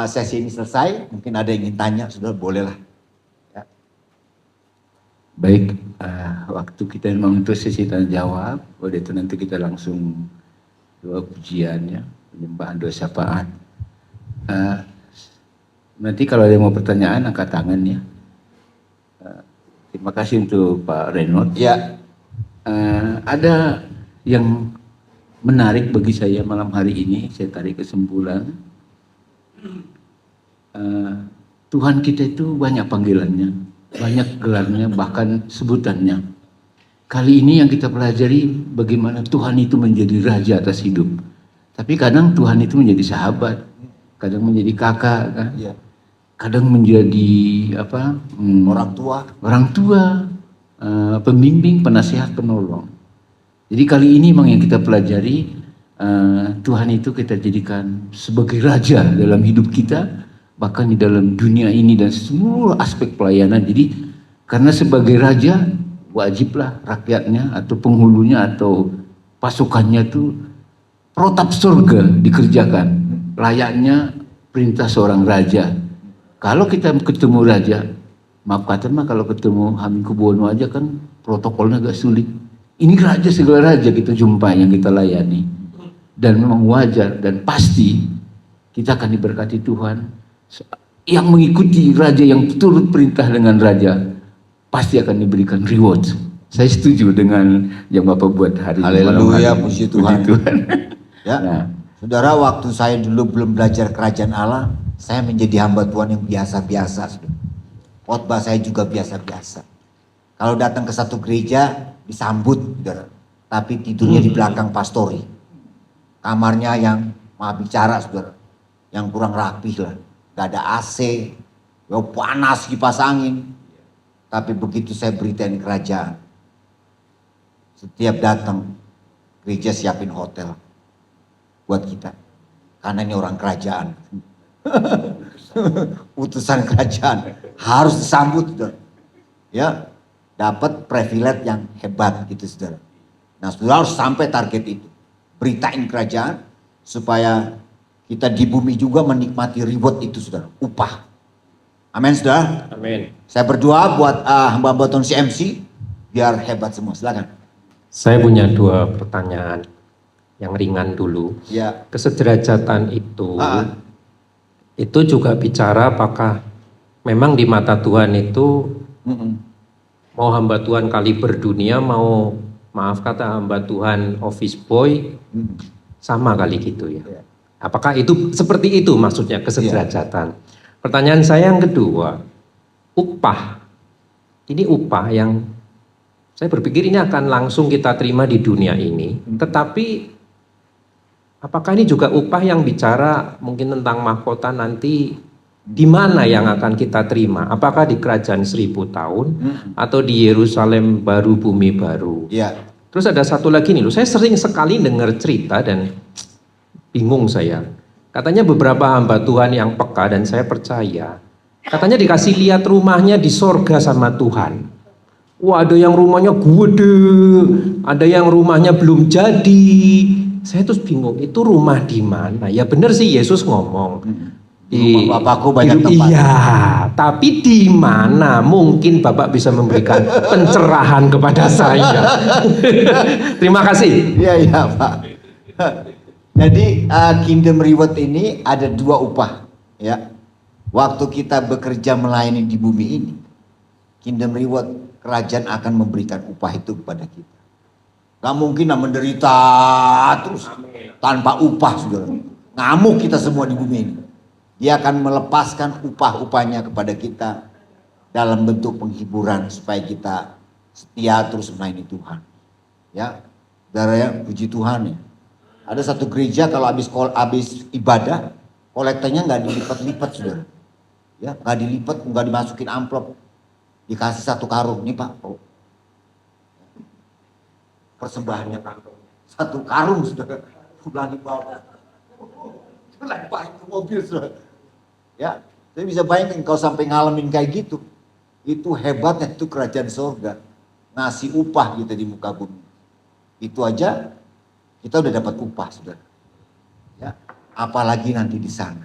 sesi ini selesai. Mungkin ada yang ingin tanya, saudara bolehlah. Ya. Baik, waktu kita memang untuk sesi tanya jawab, oleh itu nanti kita langsung doa pujiannya, penyembahan doa syafaat. Nanti kalau ada yang mau pertanyaan angkat tangan ya. Terima kasih untuk Pak Renot. Ya, Ada yang menarik bagi saya malam hari ini, saya tarik kesimpulan. Tuhan kita itu banyak panggilannya, banyak gelarnya, bahkan sebutannya. Kali ini yang kita pelajari bagaimana Tuhan itu menjadi raja atas hidup. Tapi kadang Tuhan itu menjadi sahabat, kadang menjadi kakak, kan? ya. Kadang menjadi orang tua, pembimbing, penasehat, penolong. Jadi kali ini memang yang kita pelajari, Tuhan itu kita jadikan sebagai raja dalam hidup kita, bahkan di dalam dunia ini dan semua aspek pelayanan. Jadi karena sebagai raja wajiblah rakyatnya atau penghulunya atau pasukannya itu protap surga dikerjakan, layaknya perintah seorang raja. Kalau kita ketemu raja, maaf kata mah kalau ketemu Hamengkubuwono aja kan protokolnya agak sulit. Ini raja segala raja kita jumpai yang kita layani. Dan memang wajar dan pasti kita akan diberkati Tuhan. Yang mengikuti raja yang turut perintah dengan raja pasti akan diberikan reward. Saya setuju dengan yang Bapak buat hari ini. Haleluya, puji Tuhan. Puji Tuhan. Ya, Nah, saudara, waktu saya dulu belum belajar kerajaan Allah, saya menjadi hamba Tuhan yang biasa-biasa. Khotbah saya juga biasa-biasa. Kalau datang ke satu gereja disambut, saudara. Tapi tidurnya di belakang pastori. Kamarnya yang maaf bicara, saudara, yang kurang rapih lah. Gak ada AC, ya panas kipas angin. Tapi begitu saya beritain kerajaan, setiap datang gereja siapin hotel buat kita. Karena ini orang kerajaan. Utusan kerajaan harus disambut, saudara. Ya, dapat privilege yang hebat gitu, saudara. Nah, saudara harus sampai target itu. Beritain kerajaan supaya kita di bumi juga menikmati reward itu, saudara, upah. Amin, saudara. Amin. Saya berdoa buat hamba-hamba Tuhan CMC biar hebat semua. Silakan. Saya punya 2 pertanyaan yang ringan dulu. Ya. Kesederajatan itu juga bicara apakah memang di mata Tuhan itu mau hamba Tuhan kaliber dunia, mau maaf kata hamba Tuhan office boy, sama kali gitu ya. Apakah itu seperti itu maksudnya kesederajatan? Pertanyaan saya yang kedua, upah. Ini upah yang saya berpikir ini akan langsung kita terima di dunia ini. Tetapi apakah ini juga upah yang bicara mungkin tentang mahkota nanti di mana yang akan kita terima? Apakah di kerajaan 1000 tahun atau di Yerusalem baru, bumi baru? Ya. Terus ada satu lagi nih loh, saya sering sekali dengar cerita dan bingung saya. Katanya beberapa hamba Tuhan yang peka dan saya percaya. Katanya dikasih lihat rumahnya di sorga sama Tuhan. Wah, ada yang rumahnya gede, ada yang rumahnya belum jadi. Saya terus bingung, itu rumah di mana? Ya benar sih Yesus ngomong. Rumah Bapakku banyak tempat. Iya, tapi di mana? Mungkin Bapak bisa memberikan pencerahan kepada saya. Terima kasih. Iya Pak. Jadi kingdom reward ini ada 2 upah, ya. Waktu kita bekerja melayani di bumi ini, kingdom reward, kerajaan akan memberikan upah itu kepada kita. Gak mungkin menderita terus tanpa upah, saudara. Ngamuk kita semua di bumi ini. Dia akan melepaskan upah-upahnya kepada kita dalam bentuk penghiburan supaya kita setia terus melayani Tuhan. Ya, saudara ya, puji Tuhan ya. Ada satu gereja kalau habis ibadah, kolektanya nggak dilipat-lipat, saudara. Ya, nggak dilipat, nggak dimasukin amplop, dikasih 1 karung nih Pak. Oh. Persembahannya kantongnya 1 karung, saudara. Pulang dibawa, lemparin ke mobil, saudara. Ya, saya bisa bayangin kalau sampai ngalamin kayak gitu, itu hebatnya itu kerajaan surga, ngasih upah kita di muka bumi. Itu aja kita udah dapat upah, saudara. Ya, apalagi nanti di sana.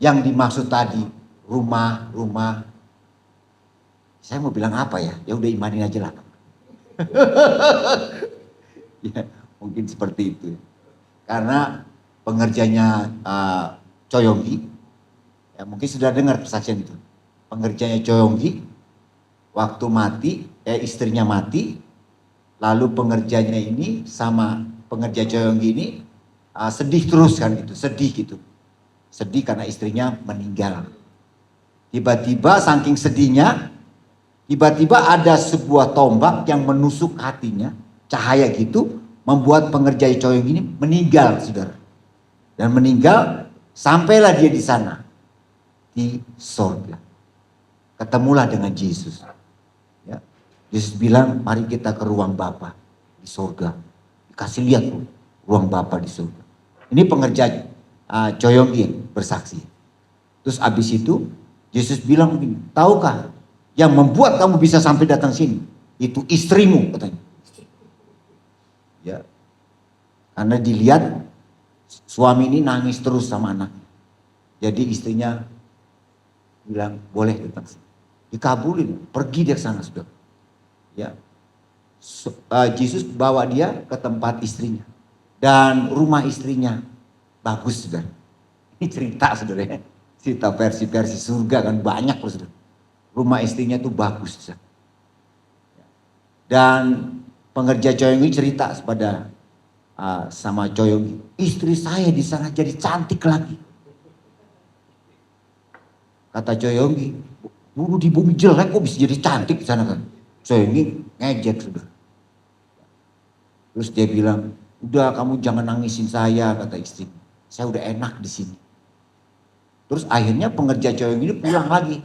Yang dimaksud tadi rumah-rumah Saya mau bilang apa ya? Ya udah imanin aja lah. Ya, mungkin seperti itu. Karena pengerjanya Choyonggi, ya mungkin sudah dengar persaksian itu. Pengerjanya Choyonggi, waktu mati, istrinya mati, lalu pengerjanya ini sama pengerja Choyonggi ini sedih terus kan gitu, sedih gitu. Sedih karena istrinya meninggal. Tiba-tiba saking sedihnya, tiba-tiba ada sebuah tombak yang menusuk hatinya, cahaya gitu, membuat pengerja Choyonggi ini meninggal, saudara. Dan meninggal, sampailah dia di sana, di sorga. Ketemulah dengan Yesus. Ya. Yesus bilang, mari kita ke ruang Bapa di sorga. Dikasih lihat ruang Bapa di sorga. Ini pengerja Choyonggi bersaksi. Terus abis itu, Yesus bilang, tahukah yang membuat kamu bisa sampai datang sini? Itu istrimu, katanya. Ya. Karena dilihat suami ini nangis terus sama anaknya. Jadi istrinya bilang, boleh datang sini. Dikabulin, pergi dia ke sana, saudara. Ya. Yesus bawa dia ke tempat istrinya. Dan rumah istrinya bagus, saudara. Ini cerita, saudara ya. Cerita versi-versi surga kan banyak, saudara. Rumah istrinya tuh bagus, saudara. Dan pengerja Choyonggi cerita kepada sama Choyonggi, istri saya di sana jadi cantik lagi. Kata Choyonggi, dulu di bumi jelek kok bisa jadi cantik di sana kan? Choyonggi ngejek, saudara. Terus dia bilang, udah kamu jangan nangisin saya, kata istri. Saya udah enak di sini. Terus akhirnya pengerja Choyonggi ini pulang lagi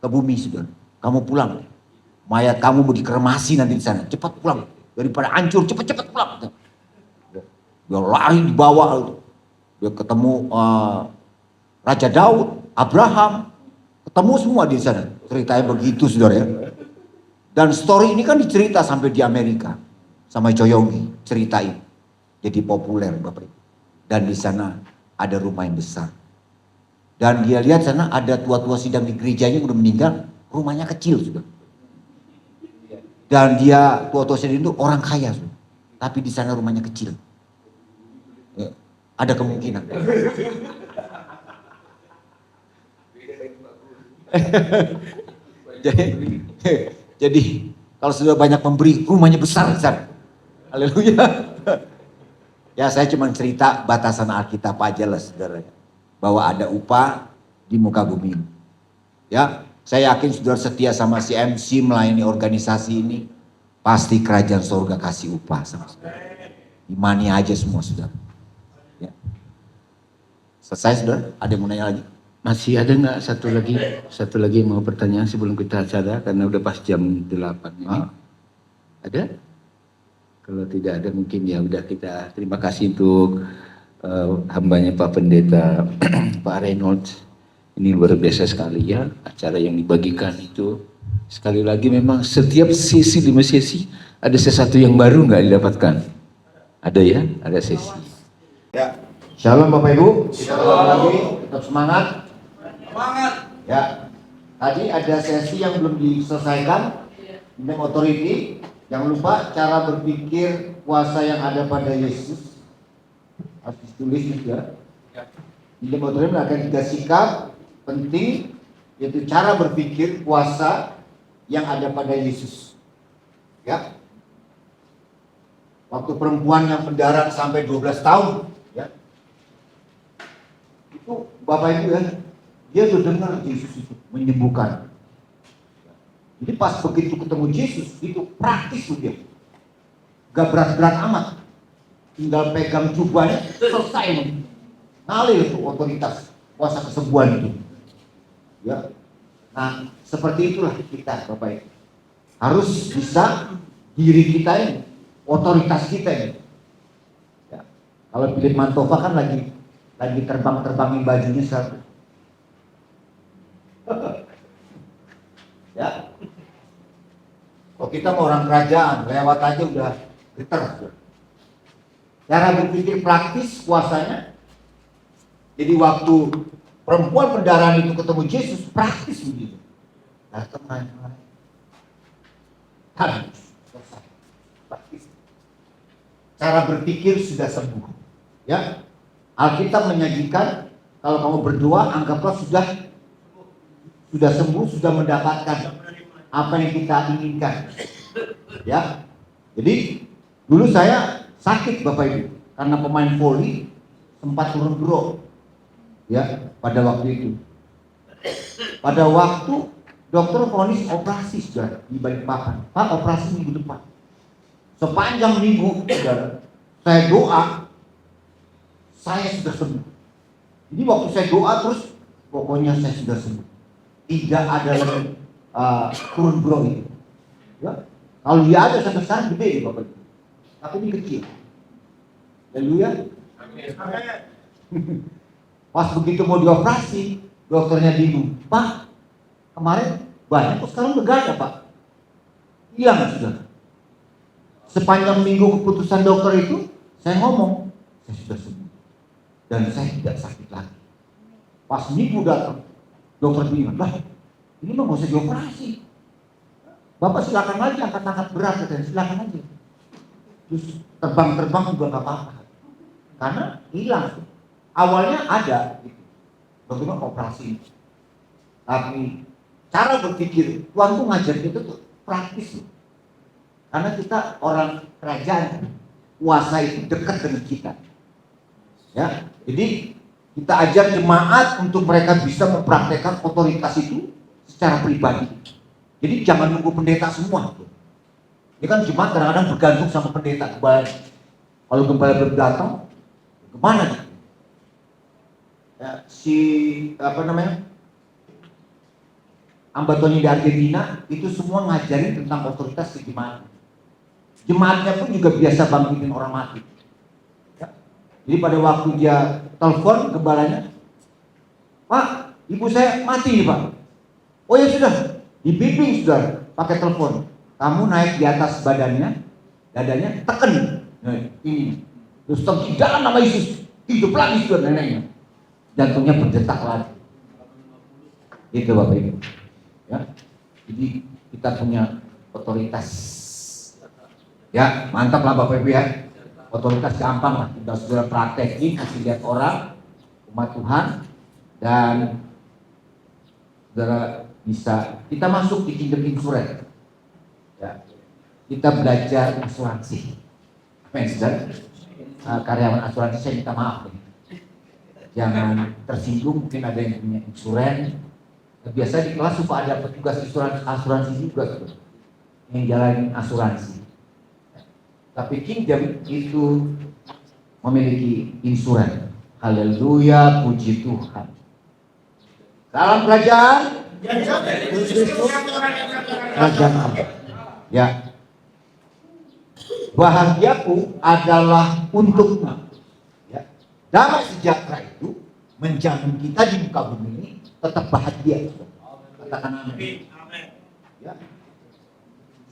ke bumi, saudara. Kamu pulang, mayat kamu mau dikremasi nanti di sana. Cepat pulang, daripada hancur, cepat-cepat pulang. Dia lari dibawa, dia ketemu Raja Daud, Abraham, ketemu semua di sana. Ceritanya begitu, saudara ya. Dan story ini kan dicerita sampai di Amerika sama Choyonggi, ceritain. Jadi populer, Bapak Ibu. Dan di sana ada rumah yang besar. Dan dia lihat sana ada tua-tua sidang di gerejanya udah meninggal, rumahnya kecil, saudara. Dan dia tua-tua sidang itu orang kaya, saudara. Tapi di sana rumahnya kecil. Ya, ada kemungkinan. jadi kalau sudah banyak memberi, rumahnya besar. Haleluya. Ya saya cuma cerita batasan Alkitab aja lah, saudara. Bahwa ada upah di muka bumi. Ya, saya yakin saudara setia sama si MC melayani organisasi ini, pasti kerajaan surga kasih upah sama saudara. Imani aja semua, saudara. Ya. Selesai, saudara? Ada yang mau nanya lagi? Masih ada nggak satu lagi yang mau pertanyaan sebelum kita acara, karena udah pas jam 8 ini. Ada? Kalau tidak ada mungkin ya udah, kita terima kasih untuk hambanya Pak Pendeta Pak Reynolds. Ini luar biasa sekali ya acara yang dibagikan itu. Sekali lagi memang setiap sesi, 5 sesi ada sesuatu yang baru nggak didapatkan. Ada ya, ada sesi. Ya, shalom Bapak Ibu. Shalom lagi, tetap semangat. Semangat. Ya, tadi ada sesi yang belum diselesaikan tentang authority. Jangan lupa cara berpikir kuasa yang ada pada Yesus. Harus ditulis juga. Dalam authority akan 3 sikap penting, yaitu cara berpikir kuasa yang ada pada Yesus. Ya. Waktu perempuan yang mendarat sampai 12 tahun, ya. Itu Bapak Ibu ya, dia sudah dengar Yesus itu menyembuhkan. Jadi pas begitu ketemu Yesus, itu praktis tuh dia. Gak berat-berat amat. Tinggal pegang jubahnya, selesai. Ngalir tuh otoritas kuasa kesembuhan itu. Ya. Nah, seperti itulah kita Bapak Ibu. Harus bisa diri kita ini, otoritas kita ini. Ya. Kalau Philip Mantova kan lagi terbang-terbangin bajunya satu. Ya. Kalau kita mau orang kerajaan, lewat aja udah geter. Cara berpikir praktis kuasanya. Jadi waktu perempuan pendarahan itu ketemu Yesus, praktis begitu. Datang naik. Habis. Selesai. Praktis. Cara berpikir sudah sembuh. Ya. Alkitab menyajikan kalau kamu berdoa anggaplah sudah sembuh, sudah mendapatkan apa yang kita inginkan. Ya. Jadi dulu saya sakit Bapak Ibu karena pemain voli sempat turun bro. Ya, pada waktu itu. Pada waktu dokter vonis operasi sudah di Balikpapan. Pak, operasi minggu depan. Sepanjang minggu, saudara, saya doa, saya sudah sembuh. Jadi waktu saya doa terus, pokoknya saya sudah sembuh. Tidak ada lagi turun bro itu. Ya. Kalau dia ada sampai sekarang gede ya Bapak Ibu. Tapi ini kecil. Haleluya. Pas begitu mau dioperasi, dokternya bingung. Pak, kemarin banyak kok sekarang udah gak ada Pak. Hilang sudah. Sepanjang minggu keputusan dokter itu, saya ngomong, saya sudah sembuh. Dan saya tidak sakit lagi. Pas minggu datang, dokter bingung, lah ini mah gak usah dioperasi. Bapak silakan aja angkat-angkat berat, dan silakan aja. Terus terbang-terbang juga gak apa-apa. Karena hilang. Awalnya ada, gitu. Bagaimana operasi. Tapi cara berpikir, Tuhan tuh ngajar kita tuh praktis. Karena kita orang kerajaan, kuasa itu dekat dengan kita. Ya, jadi kita ajar jemaat untuk mereka bisa mempraktekkan otoritas itu secara pribadi. Jadi jangan nunggu pendeta semua. Ini kan jemaat kadang-kadang bergantung sama pendeta gembala. Kalau gembala belum datang, kemana nih? Ya, Ambatoni di Argentina itu semua ngajarin tentang otoritas ke jemaat. Jemaatnya pun juga biasa bangkitin orang mati. Ya. Jadi pada waktu dia telepon gembalanya, Pak, ibu saya mati nih Pak. Oh ya sudah, dibimbing sudah pakai telepon. Kamu naik di atas badannya, dadanya tekan. Nah, ini. Terus di dalam nama Yesus hidup lagi sudah neneknya. Jantungnya berdetak lagi. Itu Bapak Ibu. Ya. Jadi kita punya otoritas. Ya, mantap lah Bapak Ibu ya. Otoritas gampang lah. Kita sudah praktekin, kasih lihat orang, umat Tuhan, dan saudara bisa. Kita masuk di kingdom insurance. Ya. Kita belajar asuransi. Amin, saudara. Karyawan asuransi saya minta maaf nih. Jangan tersinggung, mungkin ada yang punya insurans. Biasa di kelas suka ada petugas asuransi juga yang jalanin asuransi. Tapi Kingdom itu memiliki insurans. Haleluya, puji Tuhan. Dalam kerajaan kerajaan Allah. Ya. Bahagiaku adalah untukmu. Ya. Damai sejahtera itu menjamin kita di muka bumi ini tetap bahagia. Katakan amin. Ya.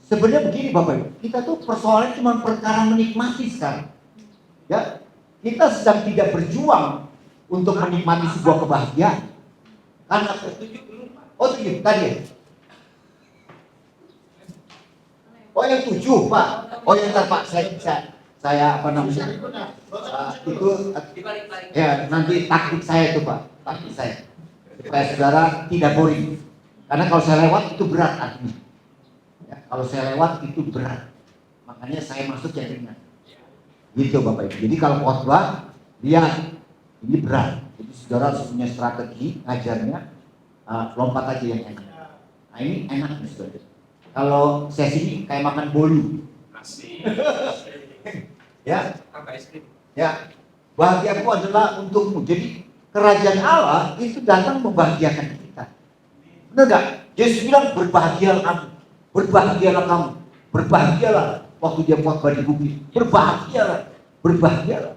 Sebenarnya begini Bapak Ibu, kita tuh persoalannya cuma perkara menikmati sekarang. Ya. Kita sedang tidak berjuang untuk menikmati sebuah kebahagiaan. Karena oh 7 tadi ya. Oh yang 7 Pak. Oh yang Pak saya apa namanya? Itu ya nanti taktik saya itu Pak, taktik saya. Supaya saudara tidak boring. Karena kalau saya lewat itu berat artinya. Ya, kalau saya lewat itu berat. Makanya saya masuk yang ringan. Gitu Bapak Ibu. Jadi kalau khotbah lihat ini berat. Jadi saudara harus punya strategi ngajarnya, lompat aja yang enak. Nah ini enak nih saudara. Kalau sesi ini kayak makan bolu. Ya, ya. Bahagiaku adalah untukmu. Jadi kerajaan Allah itu datang membahagiakan kita. Benar gak? Yesus bilang berbahagialah kamu, berbahagialah kamu, berbahagialah waktu dia khotbah di bukit. Berbahagialah, berbahagialah.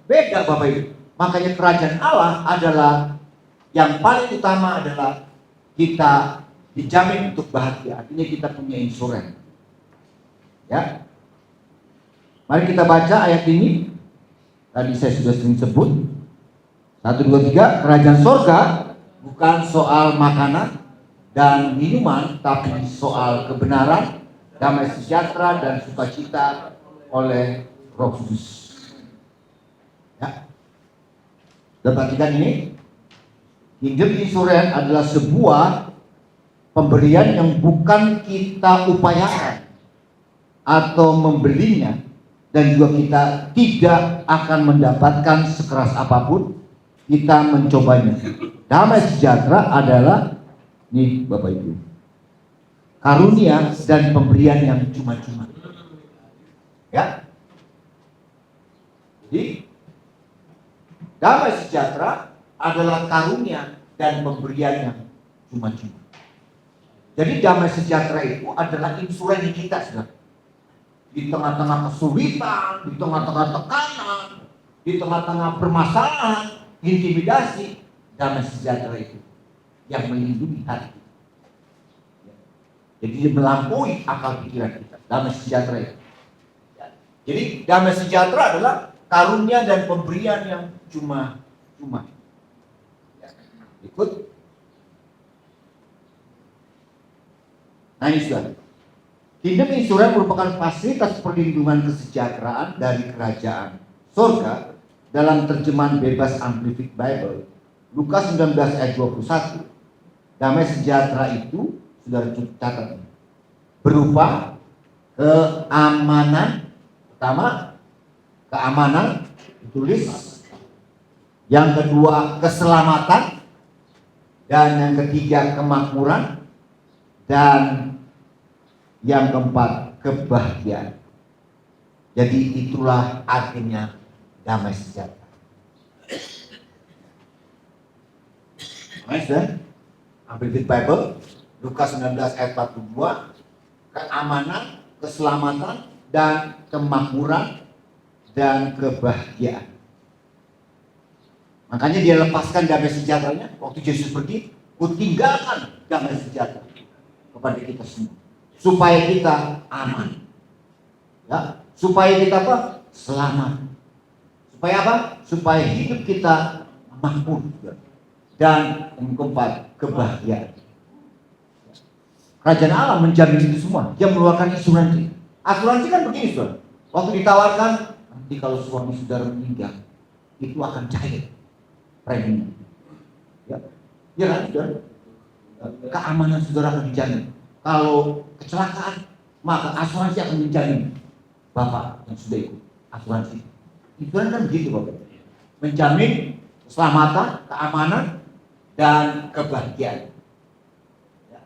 Beda Bapak Ibu. Makanya kerajaan Allah adalah yang paling utama adalah kita dijamin untuk bahagia. Artinya kita punya insurans. Ya. Mari kita baca ayat ini. Tadi saya sudah sering sebut. 1, 2, 3. Kerajaan sorga bukan soal makanan dan minuman, tapi soal kebenaran, damai sejahtera dan sukacita oleh Roh Kudus. Ya. Dan perhatikan ini, Kingdom Insurance adalah sebuah pemberian yang bukan kita upayakan atau membelinya, dan juga kita tidak akan mendapatkan sekeras apapun kita mencobanya. Damai sejahtera adalah, nih Bapak Ibu, karunia dan pemberian yang cuma-cuma. Ya. Jadi damai sejahtera adalah karunia dan pemberian yang cuma-cuma. Jadi damai sejahtera itu adalah insuransi kita, saudara. Di tengah-tengah kesulitan, di tengah-tengah tekanan, di tengah-tengah permasalahan, intimidasi, damai sejahtera itu yang melindungi hati kita. Jadi dia melampaui akal pikiran kita, damai sejahtera itu. Jadi damai sejahtera adalah karunia dan pemberian yang cuma-cuma. Ikut. Nah ini sudah. Kingdom Insurance merupakan fasilitas perlindungan kesejahteraan dari kerajaan surga dalam terjemahan bebas Amplified Bible. Lukas 19 ayat 21. Damai sejahtera itu, saudara catat, berupa keamanan. Pertama, keamanan, ditulis. Yang kedua, keselamatan. Dan yang ketiga, kemakmuran. Dan yang keempat, kebahagiaan. Jadi itulah artinya damai sejahtera. Nice, Amplified Bible, Lukas 19 ayat 42, keamanan, keselamatan, dan kemakmuran, dan kebahagiaan. Makanya dia lepaskan damai sejahteranya waktu Yesus pergi, kutinggalkan damai sejahtera kepada kita semua, supaya kita aman, ya, supaya kita apa? Selamat. Supaya apa? Supaya hidup kita makmur. Dan yang keempat, kebahagiaan. Kerajaan Allah menjamin itu semua. Dia mengeluarkan asuransi. Asuransi kan begini, saudara. Waktu ditawarkan, nanti kalau suami saudara meninggal, itu akan cair preminya. Ya, ya kan, saudara? Keamanan saudara akan dijamin. Kalau kecelakaan, maka asuransi akan menjamin Bapak yang sudah ikut asuransi. Itu kan begitu, Bapak. Menjamin keselamatan, keamanan, dan kebahagiaan. Ya.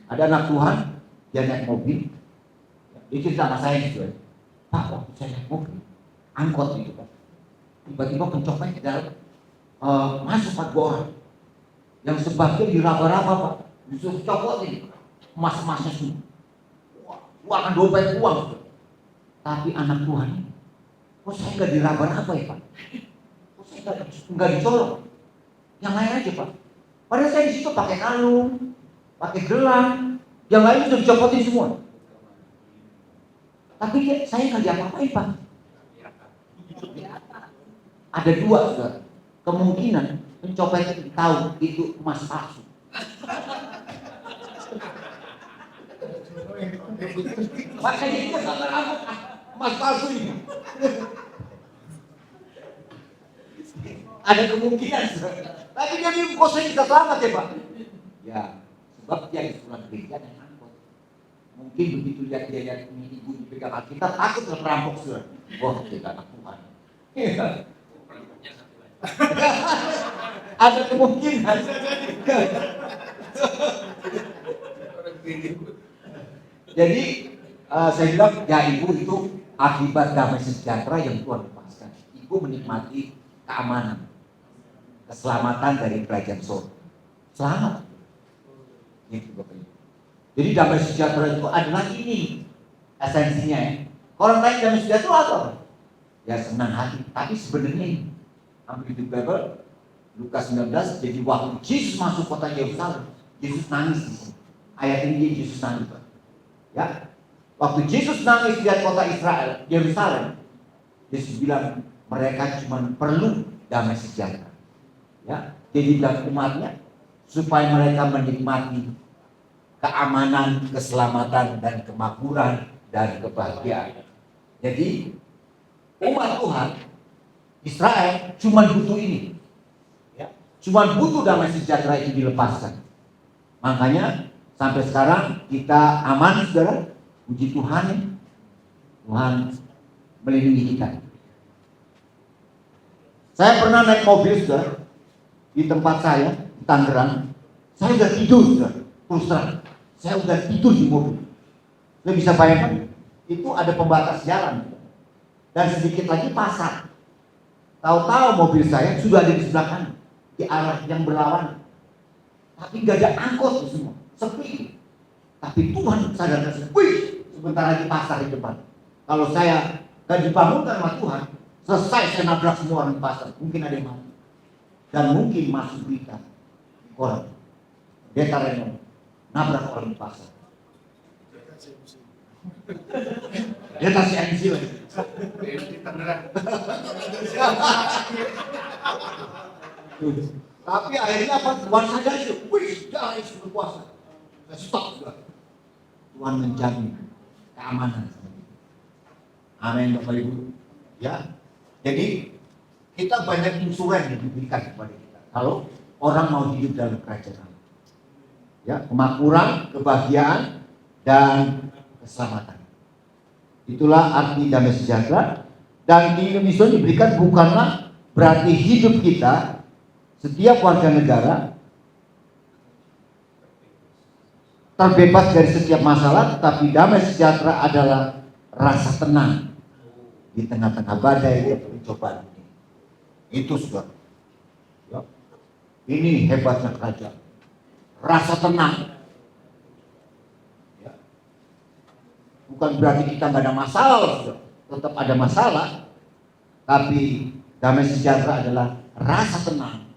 Ada anak Tuhan, dia naik mobil. Dia cerita sama saya juga. Pak, waktu saya naik mobil, angkot itu Pak, tiba-tiba pencopet di dalam masuk 4 orang. Yang sebabnya diraba-raba Pak, disuruh copotin emas-emasnya semua. Wah, akan dompet uang. Tapi anak Tuhan, kok saya nggak diraba-raba ya Pak? Kok saya nggak dicolok? Yang lain aja Pak. Padahal saya di situ pakai kalung, pakai gelang, yang lain sudah dicopotin semua. Tapi saya nggak diapa-apain Pak. Ada 2 saudara. Kemungkinan pencopet itu tahu itu emas palsu. Makanya kita nggak tahu emas palsu ini. Ada kemungkinan, tapi dia bilang kok saya bisa selamat ya Pak? Ya, sebab dia di sekolah gereja dan angkot. Mungkin begitu dia lihat ini ibu dipegang Alkitab, takut terperampok sudah. Wah, kita anak Tuhan. Ada kemungkinan. Jadi saya bilang ya ibu itu akibat damai sejahtera yang Tuhan lepaskan. Ibu menikmati keamanan, keselamatan dari kerajaan surga. Selamat. Jadi damai sejahtera itu adalah ini esensinya ya. Orang lain damai sejahtera apa? Ya senang hati. Tapi sebenarnya ini Amplified Bible Lukas 19, jadi waktu Yesus masuk kota Yerusalem, Yesus nangis. Ayat ini Yesus nangis. Ya, waktu Yesus nangis lihat kota Israel, Yerusalem, Yesus bilang mereka cuma perlu damai sejahtera. Ya, jadi bilang umatnya supaya mereka menikmati keamanan, keselamatan, dan kemakmuran, dan kebahagiaan. Jadi umat Tuhan Israel cuma butuh ini, ya. Cuma butuh damai sejahtera itu dilepaskan. Makanya sampai sekarang kita aman, saudara. Puji Tuhan, ya. Tuhan melindungi kita. Saya pernah naik mobil, saudara, di tempat saya di Tangerang. Saya udah tidur, saudara. Terus terang, saya udah tidur di mobil. Saya bisa bayangkan, itu ada pembatas jalan dan sedikit lagi pasar. Tahu-tahu mobil saya sudah ada di sebelah kanan, di arah yang berlawanan. Tapi nggak ada angkot semua, sepi. Tapi Tuhan sadarkan saya, wih, sebentar lagi pasar di depan. Kalau saya nggak dibangunkan sama Tuhan, selesai saya nabrak semua orang di pasar. Mungkin ada yang mati. Dan mungkin masuk berita di koran. Dia taruhnya nabrak orang di pasar. Dia kasih MC lagi. Tapi akhirnya apa? Tuhan sadar itu, wih, jangan isu berpuasa. Saya stop juga. Tuhan menjamin keamanan. Amin, Bapak Ibu. Ya, jadi kita banyak insuran yang diberikan kepada kita. Kalau orang mau hidup dalam kerajaan Allah. Ya, kemakmuran, kebahagiaan, dan keselamatan. Itulah arti damai sejahtera. Dan di Indonesia diberikan bukanlah berarti hidup kita, setiap warga negara terbebas dari setiap masalah, tetapi damai sejahtera adalah rasa tenang di tengah-tengah badai dan pencobaan ini. Itu sudah. Ya. Ini hebatnya kerajaan. Rasa tenang. Ya. Bukan berarti kita nggak ada masalah, sudah. Tetap ada masalah. Tapi damai sejahtera adalah rasa tenang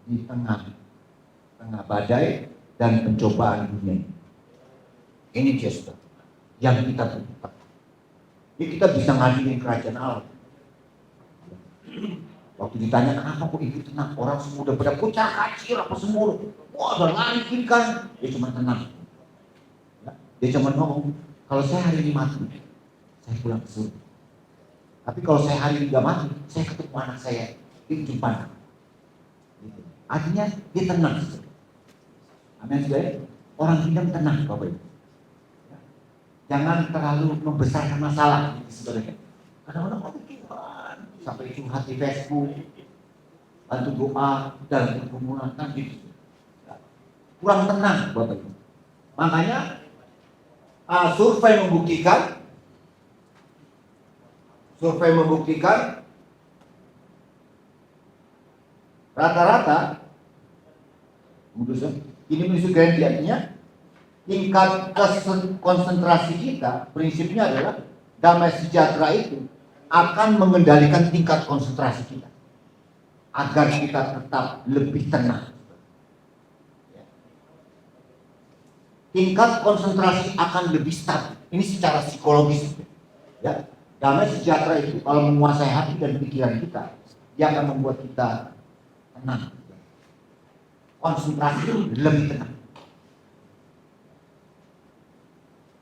di tengah badai dan pencobaan dunia ini. Ini dia, sudah yang kita butuhkan. Jadi kita bisa ngadirin kerajaan Allah. Waktu ditanya kenapa kok ibu tenang, orang semua udah pada kucak kacir apa semua, wah udah lari kiri kan, dia cuma tenang. Ya, dia cuma ngomong, kalau saya hari ini mati, saya pulang ke surga. Tapi kalau saya hari ini gak mati, saya ketemu anak saya di jumpa. Gitu. Artinya dia tenang. Amin, saudara. Orang hidup tenang, Bapak Ibu. Ya. Jangan terlalu membesarkan masalah, saudara. Kadang-kadang kepikiran sampai curhat di Facebook, bantu doa dalam pergumulan kan gitu. Ya. Kurang tenang, Bapak Ibu. Makanya survei membuktikan rata-rata ini menunjukkan artinya tingkat konsentrasi kita, prinsipnya adalah damai sejahtera itu akan mengendalikan tingkat konsentrasi kita agar kita tetap lebih tenang. Tingkat konsentrasi akan lebih stabil. Ini secara psikologis. Ya, damai sejahtera itu kalau menguasai hati dan pikiran kita, dia akan membuat kita tenang. Konsentrasi lebih tenang.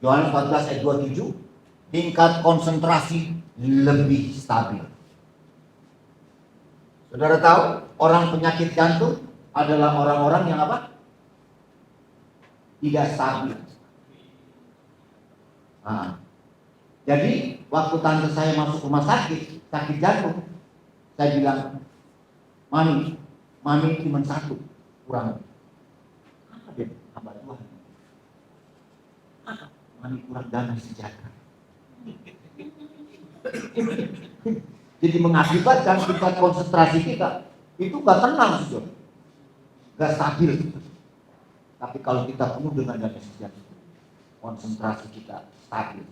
Yohanes 14 ayat 27, tingkat konsentrasi lebih stabil. Saudara tahu, orang penyakit jantung adalah orang-orang yang apa? Tidak stabil. Nah, jadi waktu tante saya masuk rumah sakit jantung, saya bilang, mami cuma satu kurang. Apa dia? Hamba Tuhan. Mami kurang damai sejahtera. Jadi mengakibatkan tingkat konsentrasi kita itu gak tenang, sudah, gak stabil. Tapi kalau kita penuh dengan damai sejahtera, konsentrasi kita stabil.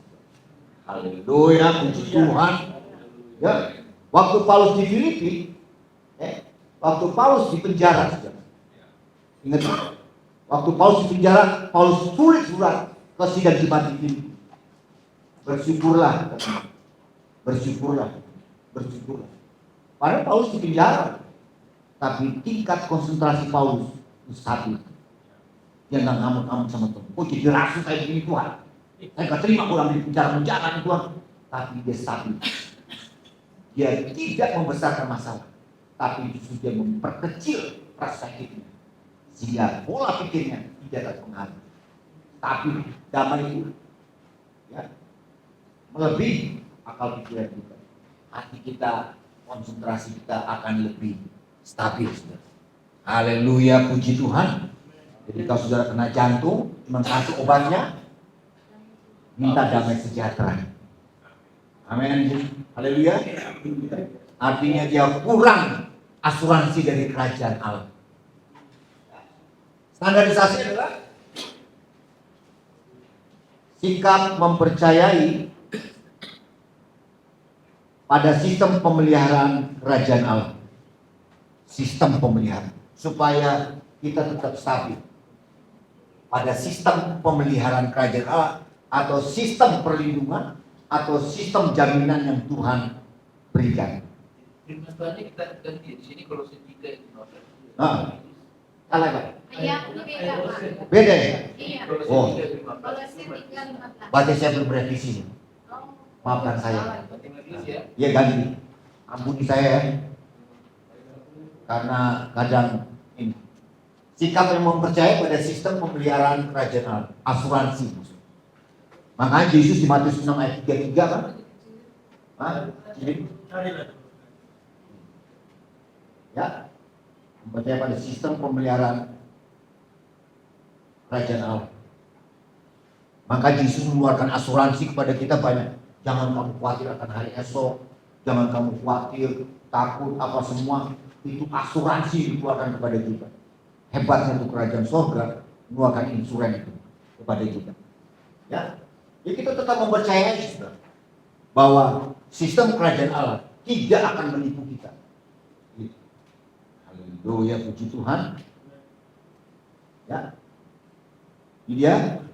Haleluya, puji Tuhan. Ya, waktu Paulus di Filipi, waktu Paulus di penjara, ingat, waktu Paulus di penjara, Paulus tulis surat ke sidang jemaat di Filipi. Bersyukurlah. Padahal Paulus di penjara, tapi tingkat konsentrasi Paulus stabil. Dia nggak ngamuk-ngamuk sama Tuhan. Oh jadi rasul kayak gini Tuhan. Saya nggak terima orang di penjara nih Tuhan. Tapi dia stabil. Dia tidak membesarkan masalah. Tapi justru dia memperkecil perspektifnya. Sehingga pola pikirnya tidak terpengaruh. Tapi damai itu ya, melebihi akal pikiran kita. Hati kita, konsentrasi kita akan lebih stabil. Haleluya, puji Tuhan. Jadi kalau saudara kena jantung, cuma satu obatnya, minta damai sejahtera. Amin. Haleluya. Artinya dia kurang asuransi dari kerajaan Allah. Standarisasi adalah sikap mempercayai pada sistem pemeliharaan kerajaan Allah. Sistem pemeliharaan. Supaya kita tetap stabil. Pada sistem pemeliharaan kerajaan Allah. Atau sistem perlindungan. Atau sistem jaminan yang Tuhan berikan. Firman Tuhannya kita ganti di sini kalau setiga itu. Salah Pak? Iya, ini beda Pak. Beda ya? Iya. Oh. Kalau setiga 15. Berarti saya belum revisi. Oh. Maafkan saya. Ya. Ya ganti. Ampuni saya ya. Karena kadang ini. Sikap yang mempercayai pada sistem pemeliharaan kerajaan Allah. Asuransi. Makanya Yesus di Matius 6 ayat 33 kan? Ya. Mempercayai pada sistem pemeliharaan kerajaan Allah. Maka Yesus mengeluarkan asuransi kepada kita banyak. Jangan kamu khawatir akan hari esok. Jangan kamu khawatir, takut, apa semua. Itu asuransi dikeluarkan kepada kita. Hebatnya itu kerajaan surga mengeluarkan insuran itu kepada kita. Ya, jadi kita tetap mempercayai bahwa sistem kerajaan Allah tidak akan menipu kita. Haleluya, puji Tuhan. Ya, ini dia.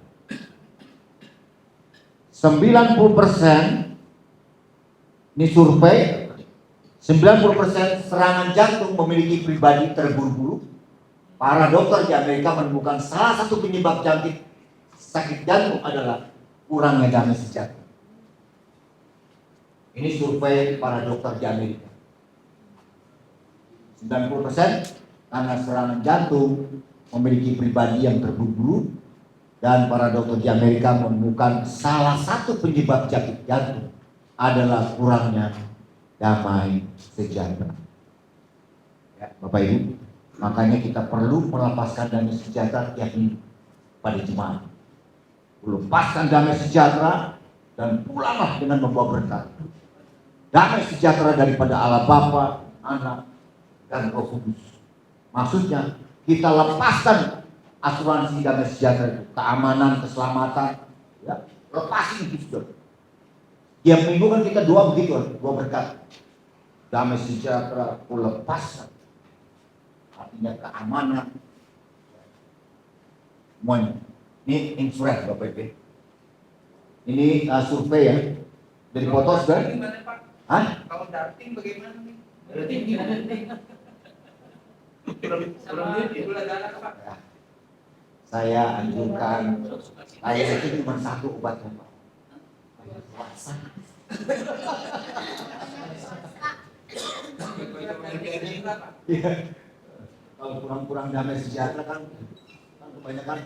90% ini survei 90% serangan jantung memiliki pribadi terburu-buru. Para dokter di Amerika menemukan salah satu penyebab sakit jantung adalah kurangnya damai sejahtera. Ini survei para dokter di Amerika. 90% karena serangan jantung memiliki pribadi yang terburu-buru. Dan para dokter di Amerika menemukan salah satu penyebab sakit jantung adalah kurangnya damai sejahtera. Ya, Bapak Ibu, makanya kita perlu melepaskan damai sejahtera tiap minggu pada jemaat. Lepaskan damai sejahtera dan pulanglah dengan membawa berkat. Damai sejahtera daripada Allah Bapa, Anak, dan Roh Kudus. Maksudnya kita lepaskan asuransi damai sejahtera itu, keamanan, keselamatan, ya, lepasin itu sudah. Tiap minggu kan kita doa begitu, doa berkat. Damai sejahtera, lepaskan. Artinya keamanan. Semuanya. Ini insuran Bapak Ibu. Ini survei ya. Dari foto sudah. Hah? Kalau darting bagaimana nih? Darting gimana nih? Saya anjurkan, saya itu cuma satu obatnya Pak. Puasa. Iya. Kalau kurang-kurang damai sejahtera kan kebanyakan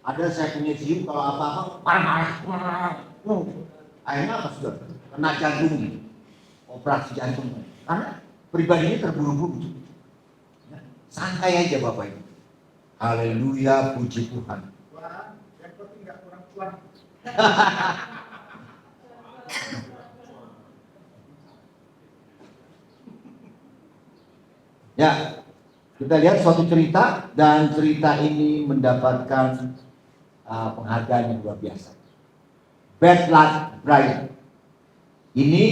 ada saya punya cium kalau apa-apa marah-marah. Akhirnya apa sudah? Kena jantung, operasi jantung. Karena pribadinya terburu-buru. Santai aja Bapak Ibu. Haleluya, puji Tuhan. Wah, yang penting nggak kurang cuan. Ya, kita lihat suatu cerita dan cerita ini mendapatkan penghargaan yang luar biasa. Bad Luck Brian. Ini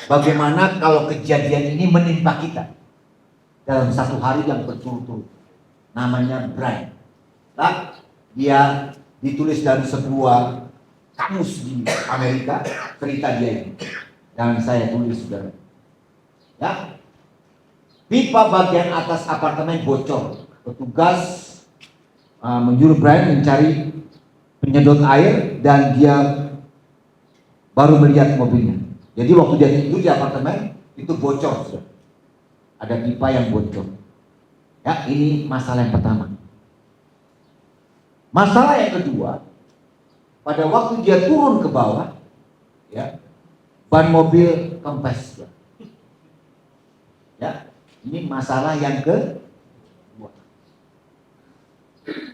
bagaimana kalau kejadian ini menimpa kita dalam satu hari yang berturut-turut. Namanya Brian. Nah, dia ditulis dari sebuah kamus di Amerika, cerita dia ini. Dan saya tulis saudara. Ya. Pipa bagian atas apartemen bocor. Petugas menyuruh Brian mencari penyedot air dan dia baru melihat mobilnya. Jadi waktu dia tidur di apartemen itu bocor, sudah. Ada pipa yang bocor. Ya, ini masalah yang pertama. Masalah yang kedua, pada waktu dia turun ke bawah, ya, ban mobil kempes. Ya, ini masalah yang kedua.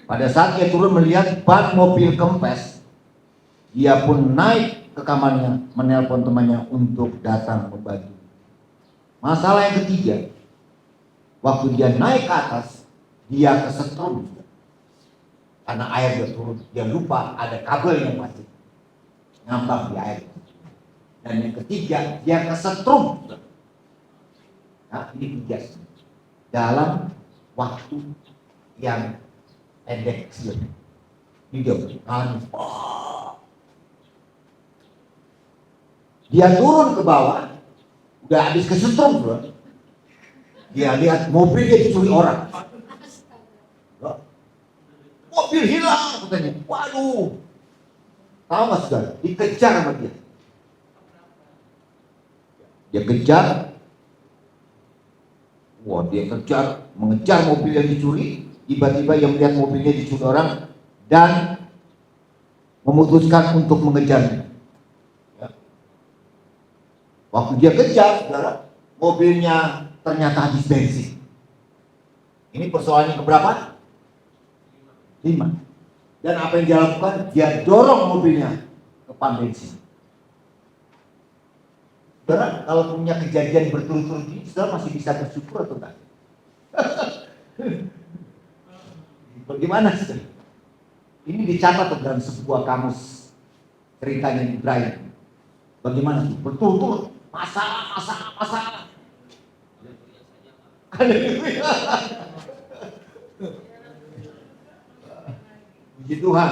Pada saat dia turun melihat ban mobil kempes, dia pun naik ke kamarnya, menelpon temannya untuk datang membantu. Masalah yang ketiga, waktu dia naik ke atas, dia kesetrum karena air dia turun. Dia lupa ada kabel yang masih ngambang di air. Dan yang ketiga, dia kesetrum. Nah, ini tiga dalam waktu yang pendek sekali. Ini dia berani. Dia turun ke bawah, udah habis kesetrum, bro. Dia lihat mobilnya dicuri orang. Mobil hilang katanya. Waduh. Tahu nggak saudara? Dikejar sama dia. Dia kejar. Wah, dia kejar, mengejar mobil yang dicuri. Tiba-tiba yang melihat mobilnya dicuri orang dan memutuskan untuk mengejarnya. Ya. Waktu dia kejar, saudara, mobilnya ternyata habis bensin. Ini persoalannya keberapa? 5. Dan apa yang dia lakukan? Dia dorong mobilnya ke pam bensin. Saudara, kalau punya kejadian berturut-turut ini, saudara masih bisa bersyukur atau enggak? Bagaimana saudara? Ini dicatat dalam sebuah kamus ceritanya Ibrahim. Bagaimana sih? Berturut-turut masalah. Puji Tuhan.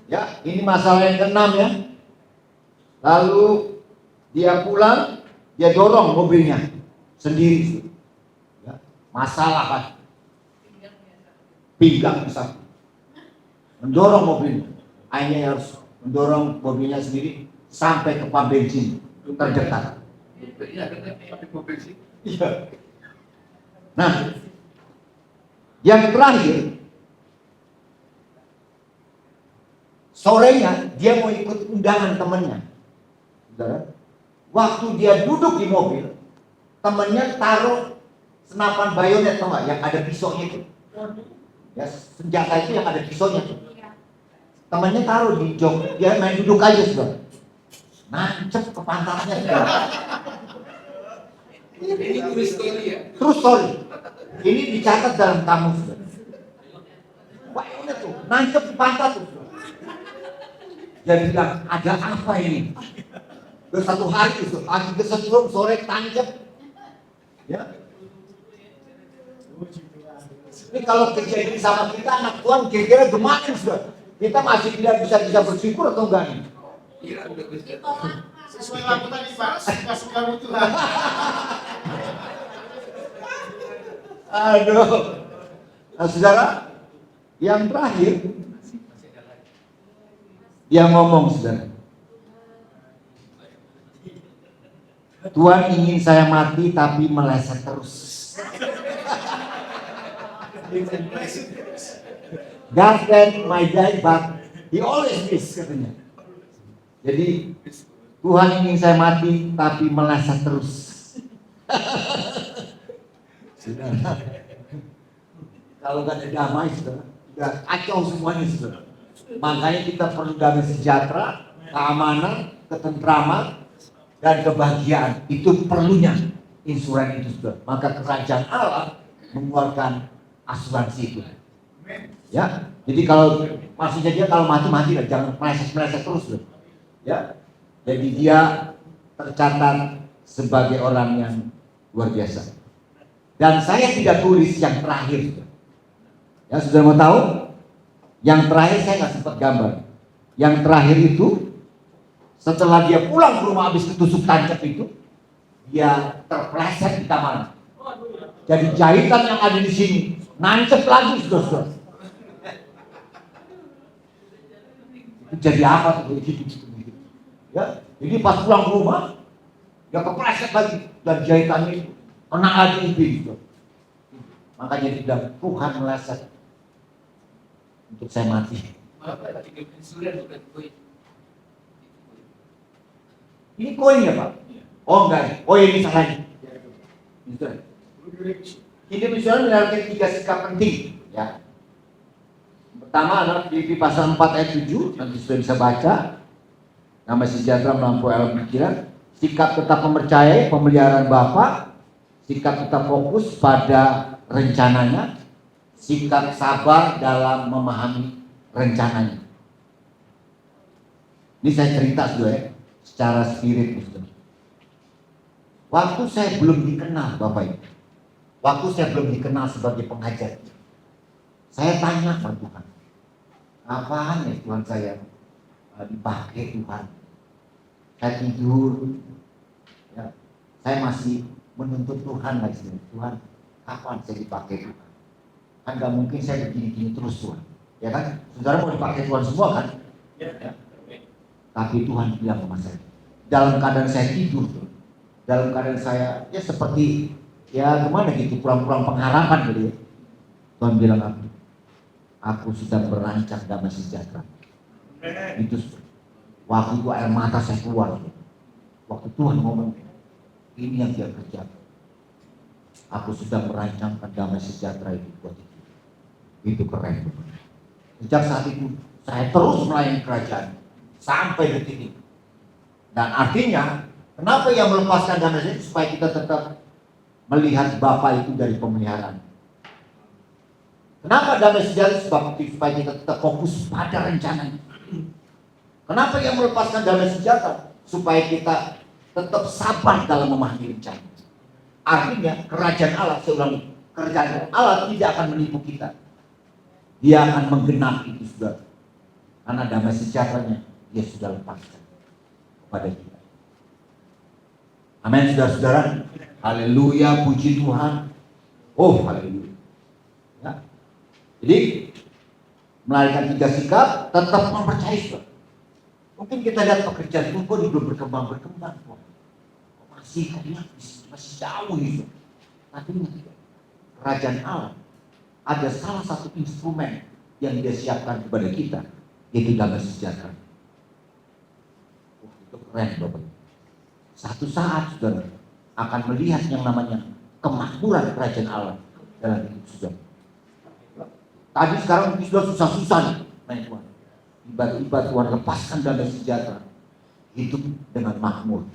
Ya, ini masalah yang ke-6 ya. Lalu dia pulang, dia dorong mobilnya sendiri. Ya, masalah kan? Pinggang besar. Mendorong mobilnya. Akhirnya harus mendorong mobilnya sendiri sampai ke pam bensin terdekat. Iya. Nah, yang terakhir, sorenya dia mau ikut undangan temannya. Saudara, waktu dia duduk di mobil, temannya taruh senapan bayonet, tau nggak? Yang ada pisaunya itu. Ya, senjata itu yang ada pisaunya tuh. Temannya taruh di jok, dia main duduk aja, saudara. Nancep ke pantatnya, saudara. Ini true story ya. True story. Ini dicatat dalam kamus. Bayonet tuh, nancep di pantat tuh. Dia bilang, ada apa ini? Udah 1 hari itu, pagi kesetrum, sore tancap. Ya. Ini kalau kejadian sama kita, anak Tuhan kira-kira gimana sudah? Kita masih tidak bisa bersyukur atau enggak nih? Sesuai lagu tadi Pak, suka Tuhan. Aduh. Nah, saudara, yang terakhir dia ngomong, saudara. Tuhan ingin saya mati tapi meleset terus. God let my die but he always miss, katanya. Jadi Tuhan ingin saya mati tapi meleset terus. Saudara, kalau nggak ada damai, saudara, udah kacau semuanya, saudara. Makanya kita perlu damai sejahtera, keamanan, ketentraman, dan kebahagiaan. Itu perlunya insuransi itu, saudara. Maka kerajaan Allah mengeluarkan asuransi itu. Ya, jadi kalau maksudnya dia kalau mati lah, jangan meleset terus, saudara. Ya, jadi dia tercatat sebagai orang yang luar biasa. Dan saya tidak tulis yang terakhir. Ya, sudah mau tahu? Yang terakhir saya nggak sempat gambar. Yang terakhir itu setelah dia pulang ke rumah habis ketusuk tancap itu, dia terpleset di kamar. Jadi jahitan yang ada di sini nancep lagi, saudara. Itu jadi apa tuh gitu. Ya, jadi pas pulang ke rumah, ya kepleset lagi dan jahitannya itu kena lagi gitu. Makanya dia bilang, Tuhan meleset untuk saya mati. Ini koin ya Pak? Oh enggak, oh ini salahnya. Hidup Israel menerapkan 3 sikap penting. Ya. Pertama adalah Filipi pasal 4 ayat 7, nanti sudah bisa baca. Damai sejahtera melampaui alam pikiran. Sikap tetap mempercayai pemeliharaan Bapa. Sikap tetap fokus pada rencananya. Sikap sabar dalam memahami rencananya. Ini saya cerita sudah ya, secara spirit. Waktu saya belum dikenal Bapak Ibu, waktu saya belum dikenal sebagai pengajar, saya tanya sama Tuhan, apaan ya Tuhan saya dipakai Tuhan? Saya tidur, ya, saya masih menuntut Tuhan lagi. Tuhan, kapan saya dipakai Tuhan? Kan gak mungkin saya begini-gini terus Tuhan, ya kan? Saudara mau dipakai Tuhan semua kan? Ya. Tapi Tuhan bilang sama saya, dalam keadaan saya tidur, dalam keadaan saya ya seperti ya gimana gitu, kurang-kurang pengharapan gitu ya. Tuhan bilang aku sudah merancang damai sejahtera. Itu waktu itu air mata saya keluar. Waktu Tuhan ngomong, ini yang dia kerjakan. Aku sudah merancangkan damai sejahtera itu buat itu. Itu keren. Sejak saat itu saya terus melayani kerajaan sampai detik ini. Dan artinya, kenapa yang melepaskan damai sejahtera? Supaya kita tetap melihat Bapa itu dari pemeliharaan. Kenapa damai sejahtera? Supaya kita tetap fokus pada rencananya. Kenapa yang melepaskan damai sejahtera? Supaya kita tetap sabar dalam memahami rencana. Artinya kerajaan Allah, saya ulangi, kerajaan Allah tidak akan menipu kita. Dia akan menggenapi itu sudah. Karena damai sejahteranya dia sudah lepaskan kepada kita. Amin saudara-saudara. Haleluya, puji Tuhan. Oh haleluya. Ya. Jadi melahirkan 3 sikap, tetap mempercayai saudara. Mungkin kita lihat pekerjaan itu kok belum berkembang. Masih jauh itu. Tapi kerajaan Allah ada salah satu instrumen yang dia siapkan kepada kita, yaitu damai sejahtera. Itu keren Bapak. Satu saat saudara akan melihat yang namanya kemakmuran kerajaan Allah dalam hidup saudara. Tadi sekarang mungkin sudah susah-susah nih, Tuhan. Tiba-tiba Tuhan lepaskan damai sejahtera, hidup dengan makmur.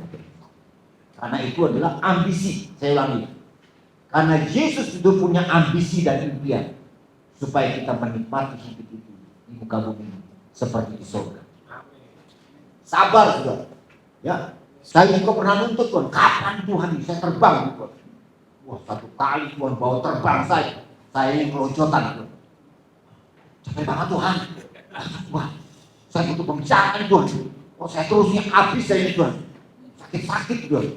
Karena itu adalah ambisi, saya ulangi. Karena Yesus itu punya ambisi dan impian supaya kita menikmati hidup itu di muka bumi seperti di surga. Sabar juga, ya. Saya juga pernah nuntut Tuhan, kapan Tuhan bisa terbang? Tuhan. Wah, 1 kali Tuhan bawa terbang saya yang kelojotan. Capek banget Tuhan. Wah, saya butuh pembicaraan Tuhan. Oh, saya terusnya habis saya ini Tuhan. Sakit Tuhan.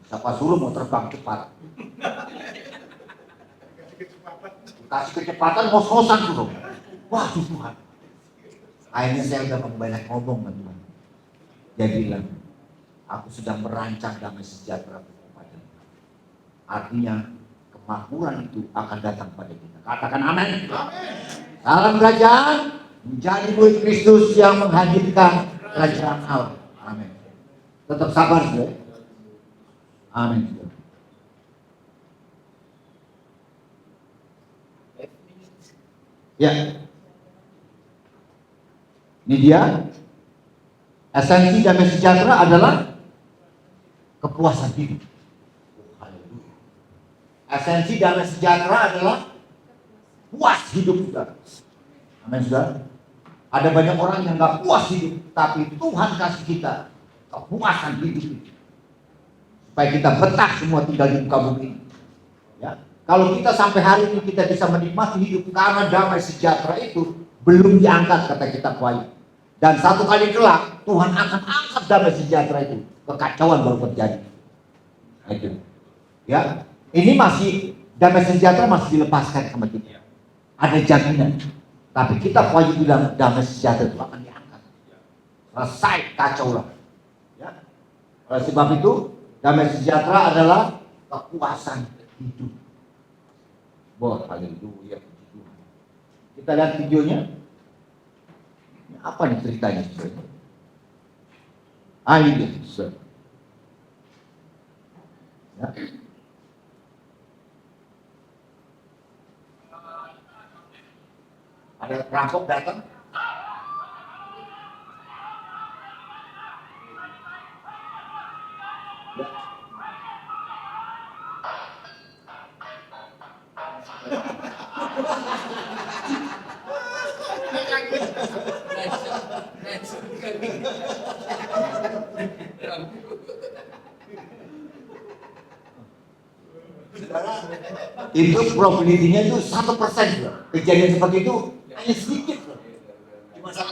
Siapa suruh mau terbang cepat? Kasih kecepatan ngos-ngosan Tuhan. Wah Tuhan. Akhirnya saya udah banyak ngomong dengan Tuhan. Dia bilang, aku sudah merancang damai sejahtera kepada kita. Artinya kemakmuran itu akan datang pada kita. Katakan amin. Salam kerajaan menjadi murid Kristus yang menghadirkan kerajaan Allah. Amin. Tetap sabar saudara. Amin. Ya. Ini dia. Esensi damai sejahtera adalah kepuasan hidup. Esensi damai sejahtera adalah puas hidup saudara. Amin saudara. Ada banyak orang yang nggak puas hidup, tapi Tuhan kasih kita kepuasan hidup itu. Supaya kita betah semua tinggal di muka bumi. Ya. Kalau kita sampai hari ini kita bisa menikmati hidup karena damai sejahtera itu belum diangkat kata kitab Wahyu. Dan satu kali kelak Tuhan akan angkat damai sejahtera itu, kekacauan baru terjadi. Itu. Ya, ini masih damai sejahtera masih dilepaskan sama kita. Ada jaminan. Tapi kitab Wahyu bilang damai sejahtera itu akan diangkat. selesai, kacau lah. Ya. Oleh sebab itu, damai sejahtera adalah kepuasan hidup. Wah, haleluya, puji Tuhan. Kita lihat videonya. Apa nih ceritanya? Ini dia, saudara. Ya. Ada perampok datang. Ya. Itu probability-nya itu 1%. Kejadian seperti itu hanya sedikit, cuma 1%.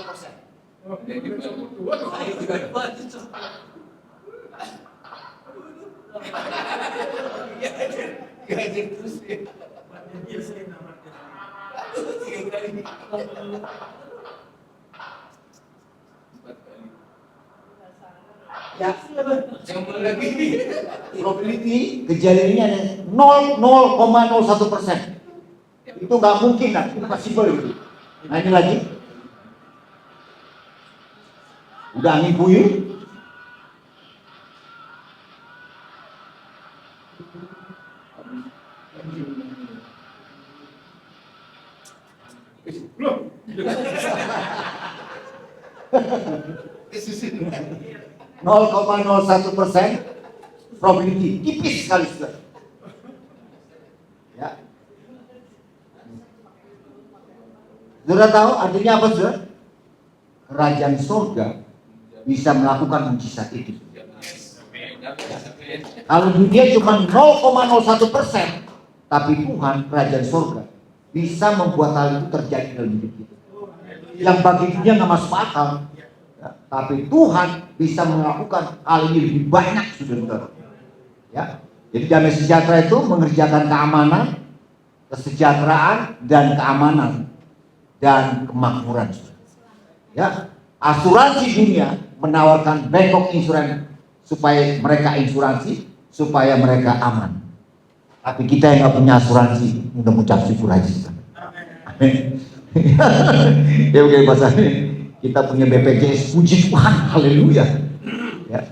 Ya, probability kejadian ini hanya 0,01%. Itu nggak mungkin lah, itu possible itu. Nah ini lagi, udah angin puyuh. %0,01% probability, tipis sekali sudah. Ya. Saudara tahu artinya apa, saudara? Kerajaan surga bisa melakukan mujizat itu. Kalau dunia cuma 0,01%, tapi Tuhan, kerajaan surga, bisa membuat hal itu terjadi dalam hidup kita. Yang bagi dunia nggak masuk akal, ya, tapi Tuhan bisa melakukan hal ini lebih banyak, saudara. Ya, jadi damai sejahtera itu mengerjakan keamanan, kesejahteraan, dan keamanan dan kemakmuran. Ya, asuransi dunia menawarkan Bangkok Insurance supaya mereka insuransi, supaya mereka aman. Tapi kita yang nggak punya asuransi, udah mengucap syukur aja. Amin. Ya oke pasarnya, kita punya BPJS, puji Tuhan, haleluya. Ya.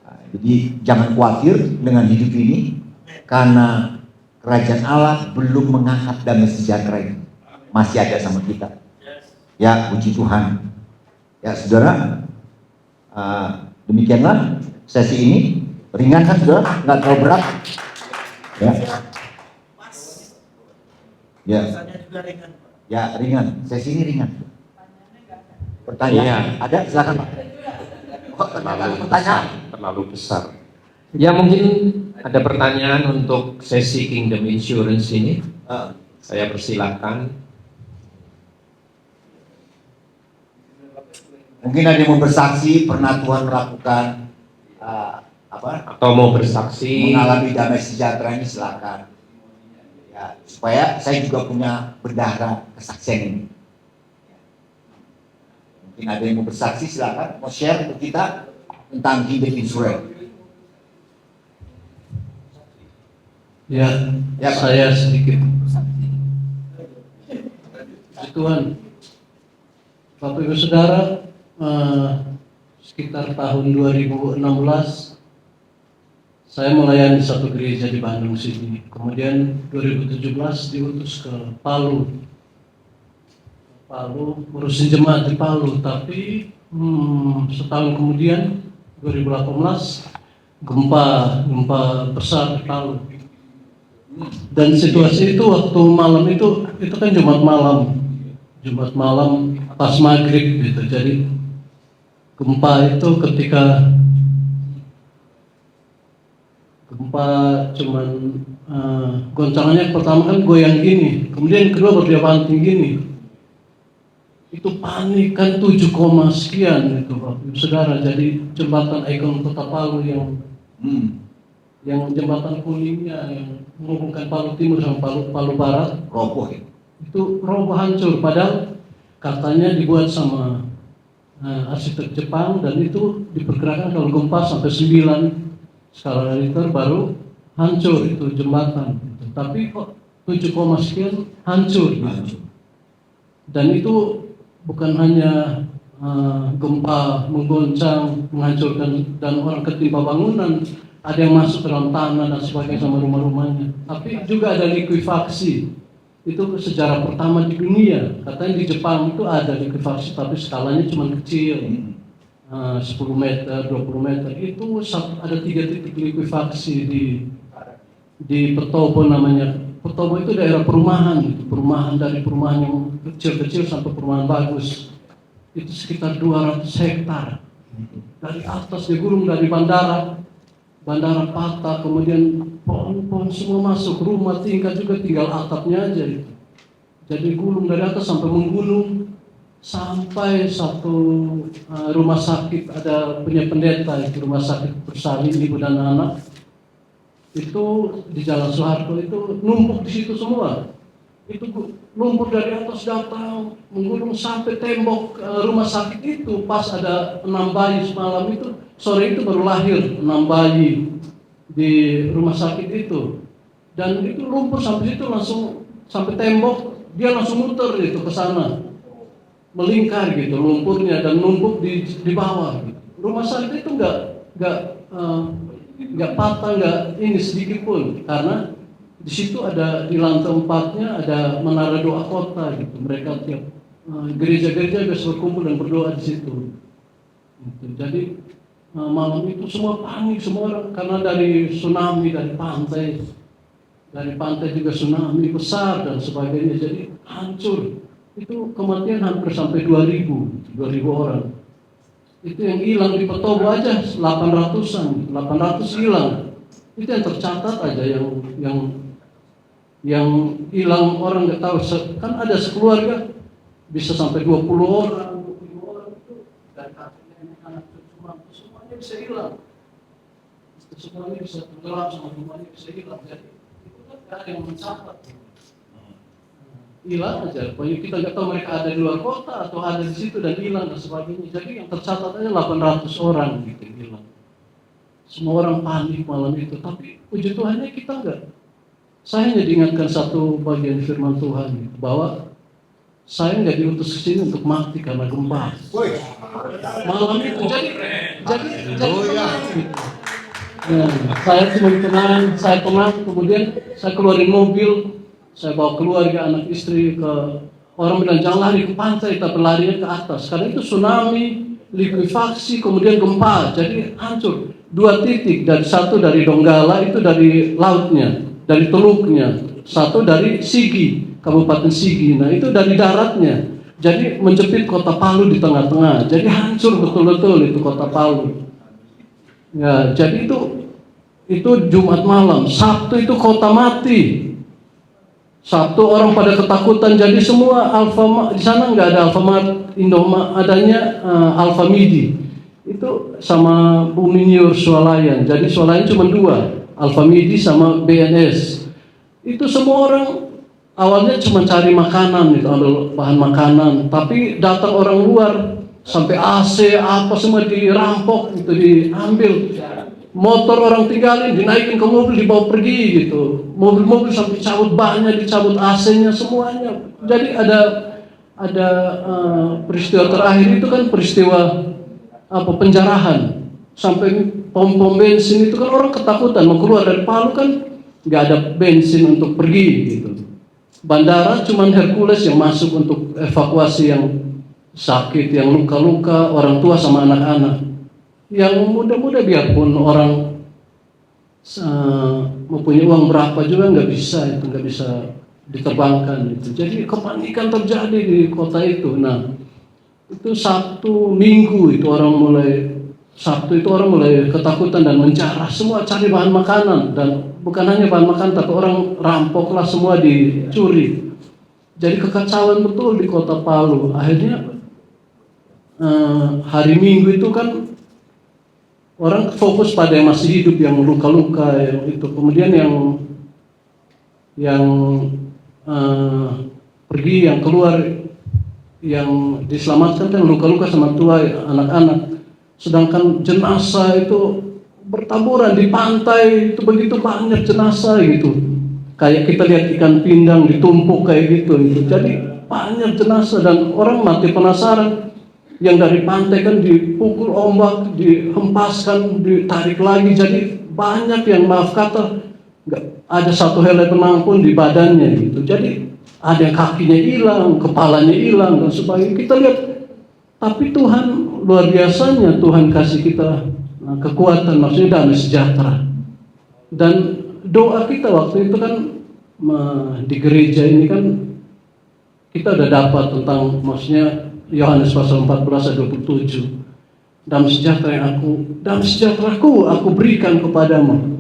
Nah, jadi jangan khawatir dengan hidup ini, karena kerajaan Allah belum mengangkat damai sejahtera ini, masih ada sama kita. Ya, puji Tuhan. Ya saudara, demikianlah sesi ini, ringan kan saudara, nggak terlalu berat. Ya. Ya. Ya ringan, sesi ini ringan. Pertanyaan ada, silakan Pak. Oh, pertanyaan terlalu besar. Ya mungkin ada pertanyaan untuk sesi Kingdom Insurance ini. Saya persilahkan. Mungkin ada yang mau bersaksi pernah Tuhan melakukan Atau mau bersaksi. mengalami damai sejahtera ini, silakan. Ya, supaya saya juga punya berdarah kesaksian ini. Mungkin ada yang mau bersaksi, silakan mau share untuk kita tentang Kingdom Insurance. Ya, saya sedikit. Tuhan, Bapak Ibu Saudara, sekitar tahun 2016 saya melayani satu gereja di Bandung sini. Kemudian 2017 diutus ke Palu ngurusin jemaat di Palu. Tapi setahun kemudian 2018 gempa besar di Palu. Dan situasi itu waktu malam itu kan Jumat malam pas maghrib gitu. Jadi gempa itu ketika gempa cuman goncangannya pertama kan goyang gini, kemudian kedua berdiapanting gini. Itu panik kan 7, sekian itu Bapak Ibu Saudara. Jadi jembatan ikon Kota Palu yang jembatan kuningnya yang menghubungkan Palu Timur sama Palu Barat Roboh. itu roboh hancur, padahal katanya dibuat sama arsitek Jepang, dan itu diperkirakan kalau gempa sampai 9 skala Richter baru hancur itu jembatan. Tapi kok 7, sekian hancur. Dan itu bukan hanya gempa menggoncang, menghancurkan, dan orang ketimpa bangunan, ada yang masuk ke dalam tanah dan sebagainya sama rumah-rumahnya. Tapi juga ada likuifaksi. Itu sejarah pertama di dunia. Katanya di Jepang itu ada likuifaksi, tapi skalanya cuma kecil, 10 meter, 20 meter. Itu ada 3 titik likuifaksi di Petobo namanya. Petobo itu daerah perumahan, dari perumahan yang kecil-kecil sampai perumahan bagus. Itu sekitar 200 hektar. Dari atas digulung dari bandara patah, kemudian pohon-pohon semua masuk, rumah tingkat juga tinggal atapnya aja itu. Jadi gulung dari atas sampai menggunung, sampai satu rumah sakit, ada punya pendeta itu, rumah sakit Bersalin ibu dan anak, itu di Jalan Soeharto itu numpuk di situ semua. Itu lumpur dari atas datang menggulung sampai tembok rumah sakit itu. Pas ada 6 bayi semalam itu, sore itu baru lahir 6 bayi di rumah sakit itu. Dan itu lumpur sampai situ langsung sampai tembok, dia langsung muter itu ke sana, melingkar gitu lumpurnya, dan numpuk di bawah gitu. Rumah sakit itu nggak patah, nggak ini sedikit pun, karena di situ ada di lantai 4-nya ada menara doa kota gitu. Mereka tiap gereja-gereja bisa berkumpul dan berdoa di situ. Gitu. Jadi malam itu semua panik, semua orang, karena dari tsunami, dari pantai juga tsunami besar dan sebagainya. Jadi hancur. Itu kematian hampir sampai 2.000 orang. Itu yang hilang di Petobo aja 800 hilang. Itu yang tercatat aja, yang hilang orang nggak tahu. Kan ada sekeluarga bisa sampai 20 orang, 20 orang itu, dan kakeknya, anak cucu, semuanya bisa hilang. Semuanya bisa tenggelam, semuanya bisa hilang. Jadi itu kan nggak ada yang mencatat. Hilang aja. Pokoknya kita nggak tahu mereka ada di luar kota atau ada di situ dan hilang dan sebagainya. Jadi yang tercatat aja 800 orang gitu hilang. Semua orang panik malam itu. Tapi puji Tuhannya kita enggak. Saya hanya diingatkan satu bagian firman Tuhan, bahwa saya nggak diutus ke sini untuk mati karena gempa. Malam itu jadi tenang gitu. Ya, saya cuma tenang, kemudian saya keluarin mobil, saya bawa keluarga, anak istri ke, orang bilang jangan lari ke pantai, kita berlarinya ke atas, karena itu tsunami, likuifaksi, kemudian gempa, jadi hancur. 2 titik, dan satu dari Donggala itu dari lautnya, dari teluknya, satu dari Sigi, Kabupaten Sigi. Nah itu dari daratnya, jadi menjepit kota Palu di tengah-tengah, jadi hancur betul-betul itu kota Palu. Ya, jadi itu Jumat malam. Sabtu itu kota mati. Sabtu orang pada ketakutan, jadi semua Alfamart di sana nggak ada Alfamart, Indomaret, adanya Alfamidi. Itu sama Bumi Swalayan. Jadi Swalayan cuma 2, Alfamidi sama BNS. Itu semua orang awalnya cuma cari makanan, itu ambil bahan makanan, tapi datang orang luar, sampai AC apa semua dirampok, itu diambil. Motor orang tinggalin, dinaikin ke mobil, dibawa pergi gitu. Mobil-mobil sampai cabut bannya, dicabut AC-nya semuanya. Jadi ada peristiwa terakhir itu kan peristiwa penjarahan. Sampai pom-pom bensin itu kan orang ketakutan mau keluar dari Palu, kan nggak ada bensin untuk pergi gitu. Bandara cuman Hercules yang masuk untuk evakuasi yang sakit, yang luka-luka, orang tua sama anak-anak. Yang muda-muda biarpun orang mempunyai uang berapa juga nggak bisa diterbangkan itu. Jadi kepanikan terjadi di kota itu. Nah itu Sabtu Minggu itu orang mulai ketakutan dan menjarah, semua cari bahan makanan, dan bukan hanya bahan makanan tapi orang rampoklah, semua dicuri. Jadi kekacauan betul di kota Palu. Akhirnya hari Minggu itu kan orang fokus pada yang masih hidup, yang luka-luka, yang itu. Kemudian yang pergi, yang keluar yang diselamatkan kan luka-luka sama tua anak-anak. Sedangkan jenazah itu bertaburan di pantai, itu begitu banyak jenazah gitu. Kayak kita lihat ikan pindang ditumpuk kayak gitu. Jadi banyak jenazah dan orang mati penasaran. Yang dari pantai kan dipukul ombak, dihempaskan, ditarik lagi. Jadi banyak yang maaf kata nggak ada satu helai benang pun di badannya gitu. Jadi ada yang kakinya hilang, kepalanya hilang dan sebagainya. Kita lihat, tapi Tuhan luar biasanya, Tuhan kasih kita kekuatan, maksudnya damai sejahtera. Dan doa kita waktu itu kan di gereja ini kan kita udah dapat tentang, maksudnya Yohanes pasal 14 ayat 27. Damai sejahteraku aku berikan kepadamu.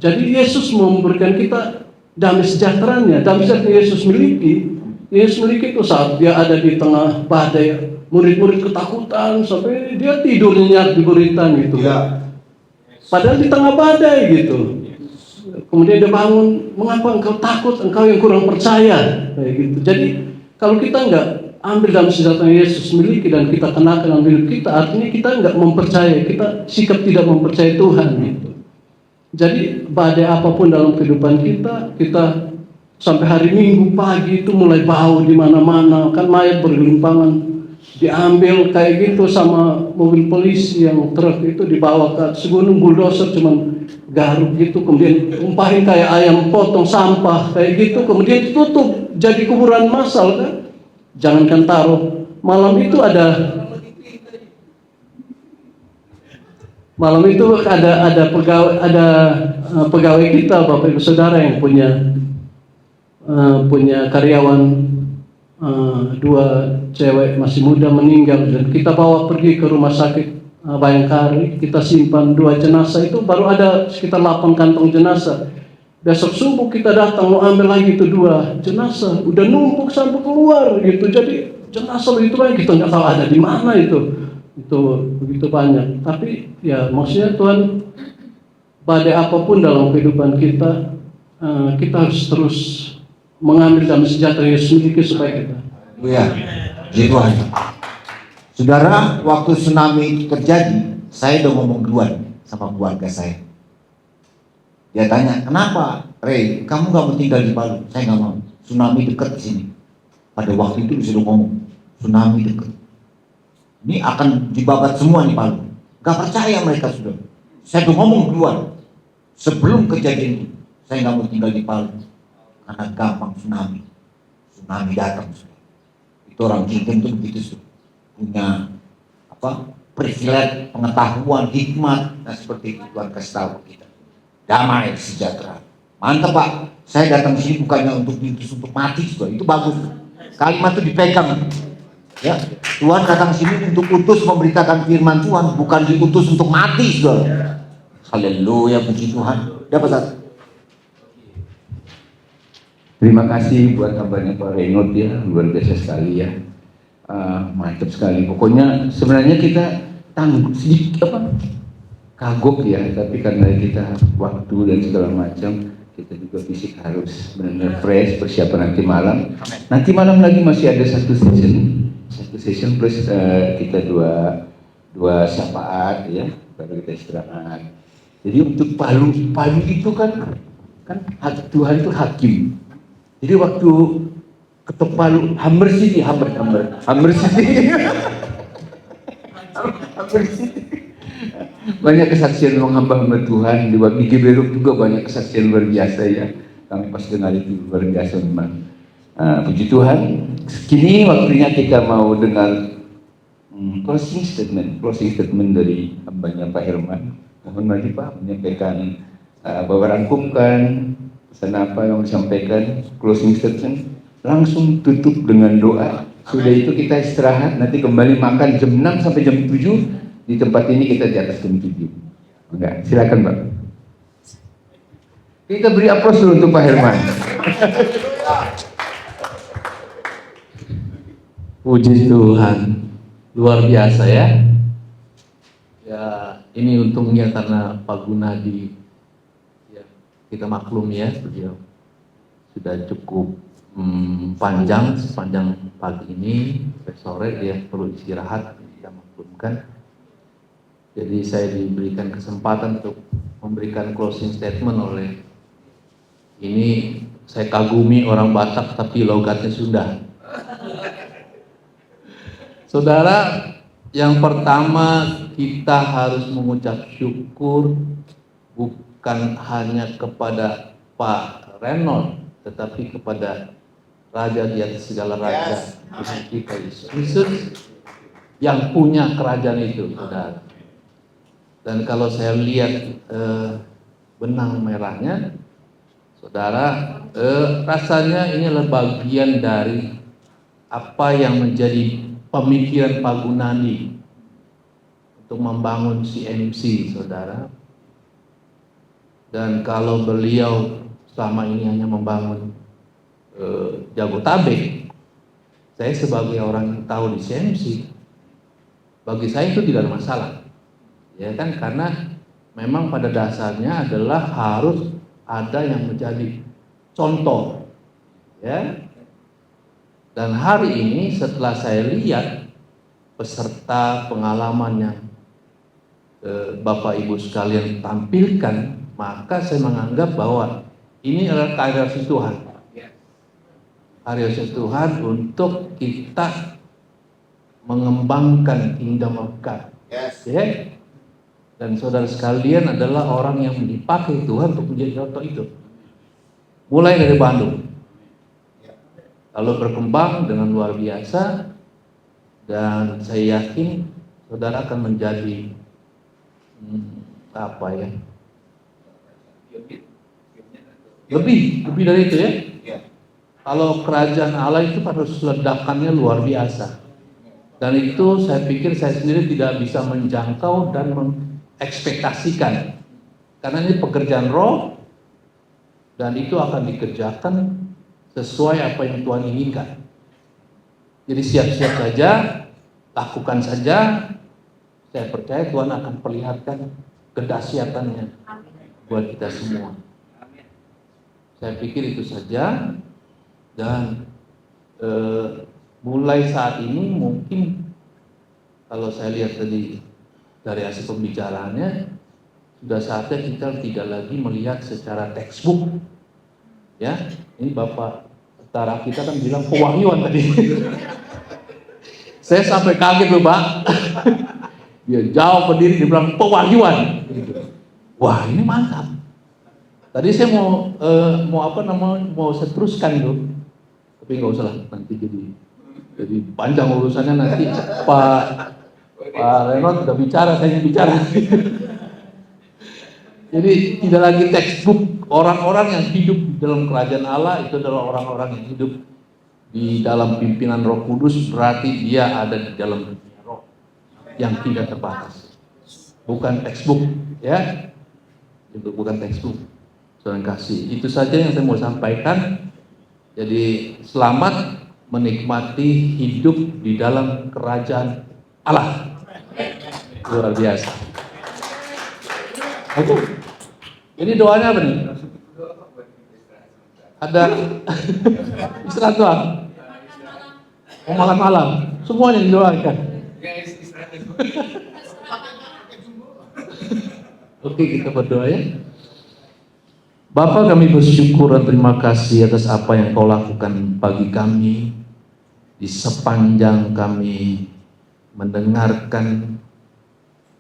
Jadi Yesus mau memberikan kita damai sejahteranya. Damai sejahtera Yesus miliki. Yesus miliki itu saat dia ada di tengah badai, murid-murid ketakutan sampai dia tidur nyenyak di buritan gitu. Ya. Padahal di tengah badai gitu. Kemudian dia bangun, mengapa engkau takut, engkau yang kurang percaya, kayak gitu. Jadi kalau kita nggak ambil dalam sejahtera Yesus miliki dan kita kenakan dalam hidup kita, artinya kita nggak mempercayai, kita sikap tidak mempercayai Tuhan gitu. Jadi badai apapun dalam kehidupan kita, kita sampai hari Minggu pagi itu mulai bau di mana-mana, kan mayat bergelimpangan, diambil kayak gitu sama mobil polisi yang truk itu dibawa ke segunung bulldozer cuman garuk gitu, kemudian tumpahin kayak ayam potong sampah kayak gitu, kemudian ditutup jadi kuburan massal kan. Jangankan taruh, malam itu ada pegawai kita, Bapak Ibu Saudara, yang punya karyawan, dua cewek masih muda meninggal, dan kita bawa pergi ke rumah sakit Bayangkari. Kita simpan 2 jenazah, itu baru ada sekitar 8 kantong jenazah. Besok subuh kita datang mau ambil lagi itu 2 jenazah, udah numpuk sampai keluar gitu. Jadi jenazah begitu banyak, kita nggak tahu ada di mana itu begitu banyak. Tapi ya maksudnya Tuhan, badai apapun dalam kehidupan kita, kita harus terus mengambil damai sejahtera Yesus miliki supaya kita. Ya, Tuhan. Saudara, waktu tsunami itu terjadi, saya udah ngomong duluan sama keluarga saya. Dia tanya, kenapa Ray, kamu gak mau tinggal di Palu? Saya gak mau, tsunami dekat di sini. Pada waktu itu disuruh ngomong, tsunami dekat. Ini akan dibabat semua nih Palu. Gak percaya mereka sudah. Saya udah ngomong duluan. Sebelum kejadian itu, saya gak mau tinggal di Palu. Karena gampang tsunami. Tsunami datang. Itu orang Jinten tuh begitu sudah. Punya privilege, pengetahuan, hikmat, dan seperti itu Tuhan kasih tahu kita. Damai sejahtera. Mantap Pak. Saya datang sini bukannya untuk diutus untuk mati juga. Itu bagus. Kalimat itu dipegang. Ya, Tuhan datang sini untuk utus memberitakan firman Tuhan, bukan diutus untuk mati, saudara. Haleluya, puji Tuhan. Dapat satu. Terima kasih buat kabarnya Pak Reynold ya, luar biasa sekali ya. Mantap sekali. Pokoknya sebenarnya kita sedikit kagok ya, tapi karena kita waktu dan segala macam, kita juga fisik harus benar-benar fresh, persiapan nanti malam. Nanti malam lagi masih ada satu session plus kita dua syafaat ya, baru kita istirahat. Jadi untuk Palu itu kan Tuhan itu hakim. Jadi waktu ketok Palu, Hammer City. Banyak kesaksian hamba-hamba Tuhan di Giberuk juga banyak kesaksian luar biasa ya. Kami pas dengar itu luar biasa memang. Puji Tuhan. Kini waktunya kita mau dengar closing statement dari hambanya Pak Herman. Mohon mari Pak menyampaikan bahwa rangkumkan pesan apa yang disampaikan, closing statement, langsung tutup dengan doa. Sudah itu kita istirahat, nanti kembali makan jam 6 sampai jam 7. Di tempat ini kita di atas jam 7. Enggak, silakan Pak. Kita beri aplaus dulu untuk Pak Herman. Puji Tuhan, luar biasa ya. Ya, ini untungnya karena Pak Gunadi, ya, kita maklum ya, beliau sudah cukup panjang, sepanjang pagi ini, sampai sore dia perlu istirahat, kita maklumkan. Jadi saya diberikan kesempatan untuk memberikan closing statement oleh ini. Saya kagumi orang Batak tapi logatnya Sunda. Saudara, yang pertama kita harus mengucap syukur bukan hanya kepada Pak Reynold, tetapi kepada Raja di atas segala raja, Tuhan kita Yesus Kristus, yang punya kerajaan itu, saudara. Dan kalau saya lihat benang merahnya, saudara, rasanya ini adalah bagian dari apa yang menjadi pemikiran Pak Gunadi untuk membangun CMC, saudara. Dan kalau beliau selama ini hanya membangun Jabotabek, saya sebagai orang yang tahu di CMC, bagi saya itu tidak ada masalah, ya kan, karena memang pada dasarnya adalah harus ada yang menjadi contoh, ya. Dan hari ini setelah saya lihat peserta pengalaman yang Bapak Ibu sekalian tampilkan, maka saya menganggap bahwa ini adalah karya Tuhan. Karya Tuhan untuk kita mengembangkan Kingdom of God. Ya? Dan saudara sekalian adalah orang yang dipakai Tuhan untuk menjadi contoh itu. Mulai dari Bandung. Lalu berkembang dengan luar biasa, dan saya yakin saudara akan menjadi lebih dari itu, ya. Kalau kerajaan Allah itu harus ledakannya luar biasa, dan itu saya pikir saya sendiri tidak bisa menjangkau dan mengekspektasikan, karena ini pekerjaan roh dan itu akan dikerjakan sesuai apa yang Tuhan inginkan. Jadi siap-siap saja, lakukan saja. Saya percaya Tuhan akan perlihatkan kedahsyatannya buat kita semua. Saya pikir itu saja. Dan mulai saat ini mungkin kalau saya lihat tadi dari hasil pembicaraannya, sudah saatnya kita tidak lagi melihat secara textbook, ya. Ini Bapak Tara kita kan bilang pewahyuan tadi. Saya sampai kaget loh, Pak. Dia jauh berdiri, dia bilang pewahyuan. Wah, ini mantap. Tadi saya mau saya teruskan tuh. Tapi nggak usah lah, nanti jadi panjang urusannya, nanti Pak Reynold udah bicara, saya yang bicara. Jadi tidak lagi textbook. Orang-orang yang hidup di dalam kerajaan Allah itu adalah orang-orang yang hidup di dalam pimpinan Roh Kudus, berarti dia ada di dalam dunia roh yang tidak terbatas. Bukan textbook, ya. Itu bukan textbook. Terima kasih. Itu saja yang saya mau sampaikan. Jadi selamat menikmati hidup di dalam kerajaan Allah. Luar biasa. Oke. Ini doanya apa nih? Ada istirahat doang. Mau malam-malam. Semuanya didoakan. Oke, kita berdoa, ya. Bapa, kami bersyukur dan terima kasih atas apa yang Kau lakukan bagi kami di sepanjang kami mendengarkan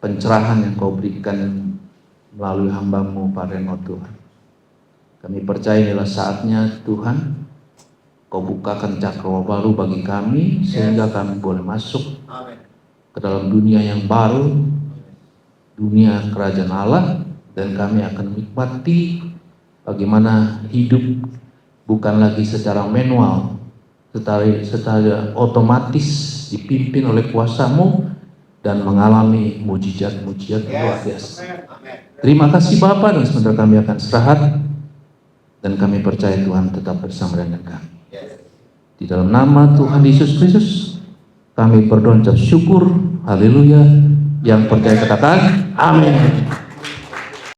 pencerahan yang Kau berikan melalui hamba-Mu Pak Reynold, Tuhan. Kami percaya inilah saatnya, Tuhan, Kau bukakan cakrawala baru bagi kami sehingga kami boleh masuk ke dalam dunia yang baru, dunia kerajaan Allah, dan kami akan menikmati bagaimana hidup bukan lagi secara manual, tetapi secara otomatis dipimpin oleh kuasa-Mu dan mengalami mujizat-mujizat luar biasa. Terima kasih Bapa, dan sebentar kami akan istirahat, dan kami percaya Tuhan tetap bersama dengan kami. Di dalam nama Tuhan Yesus Kristus kami berdoa dan syukur. Haleluya. Yang percaya katakan amin.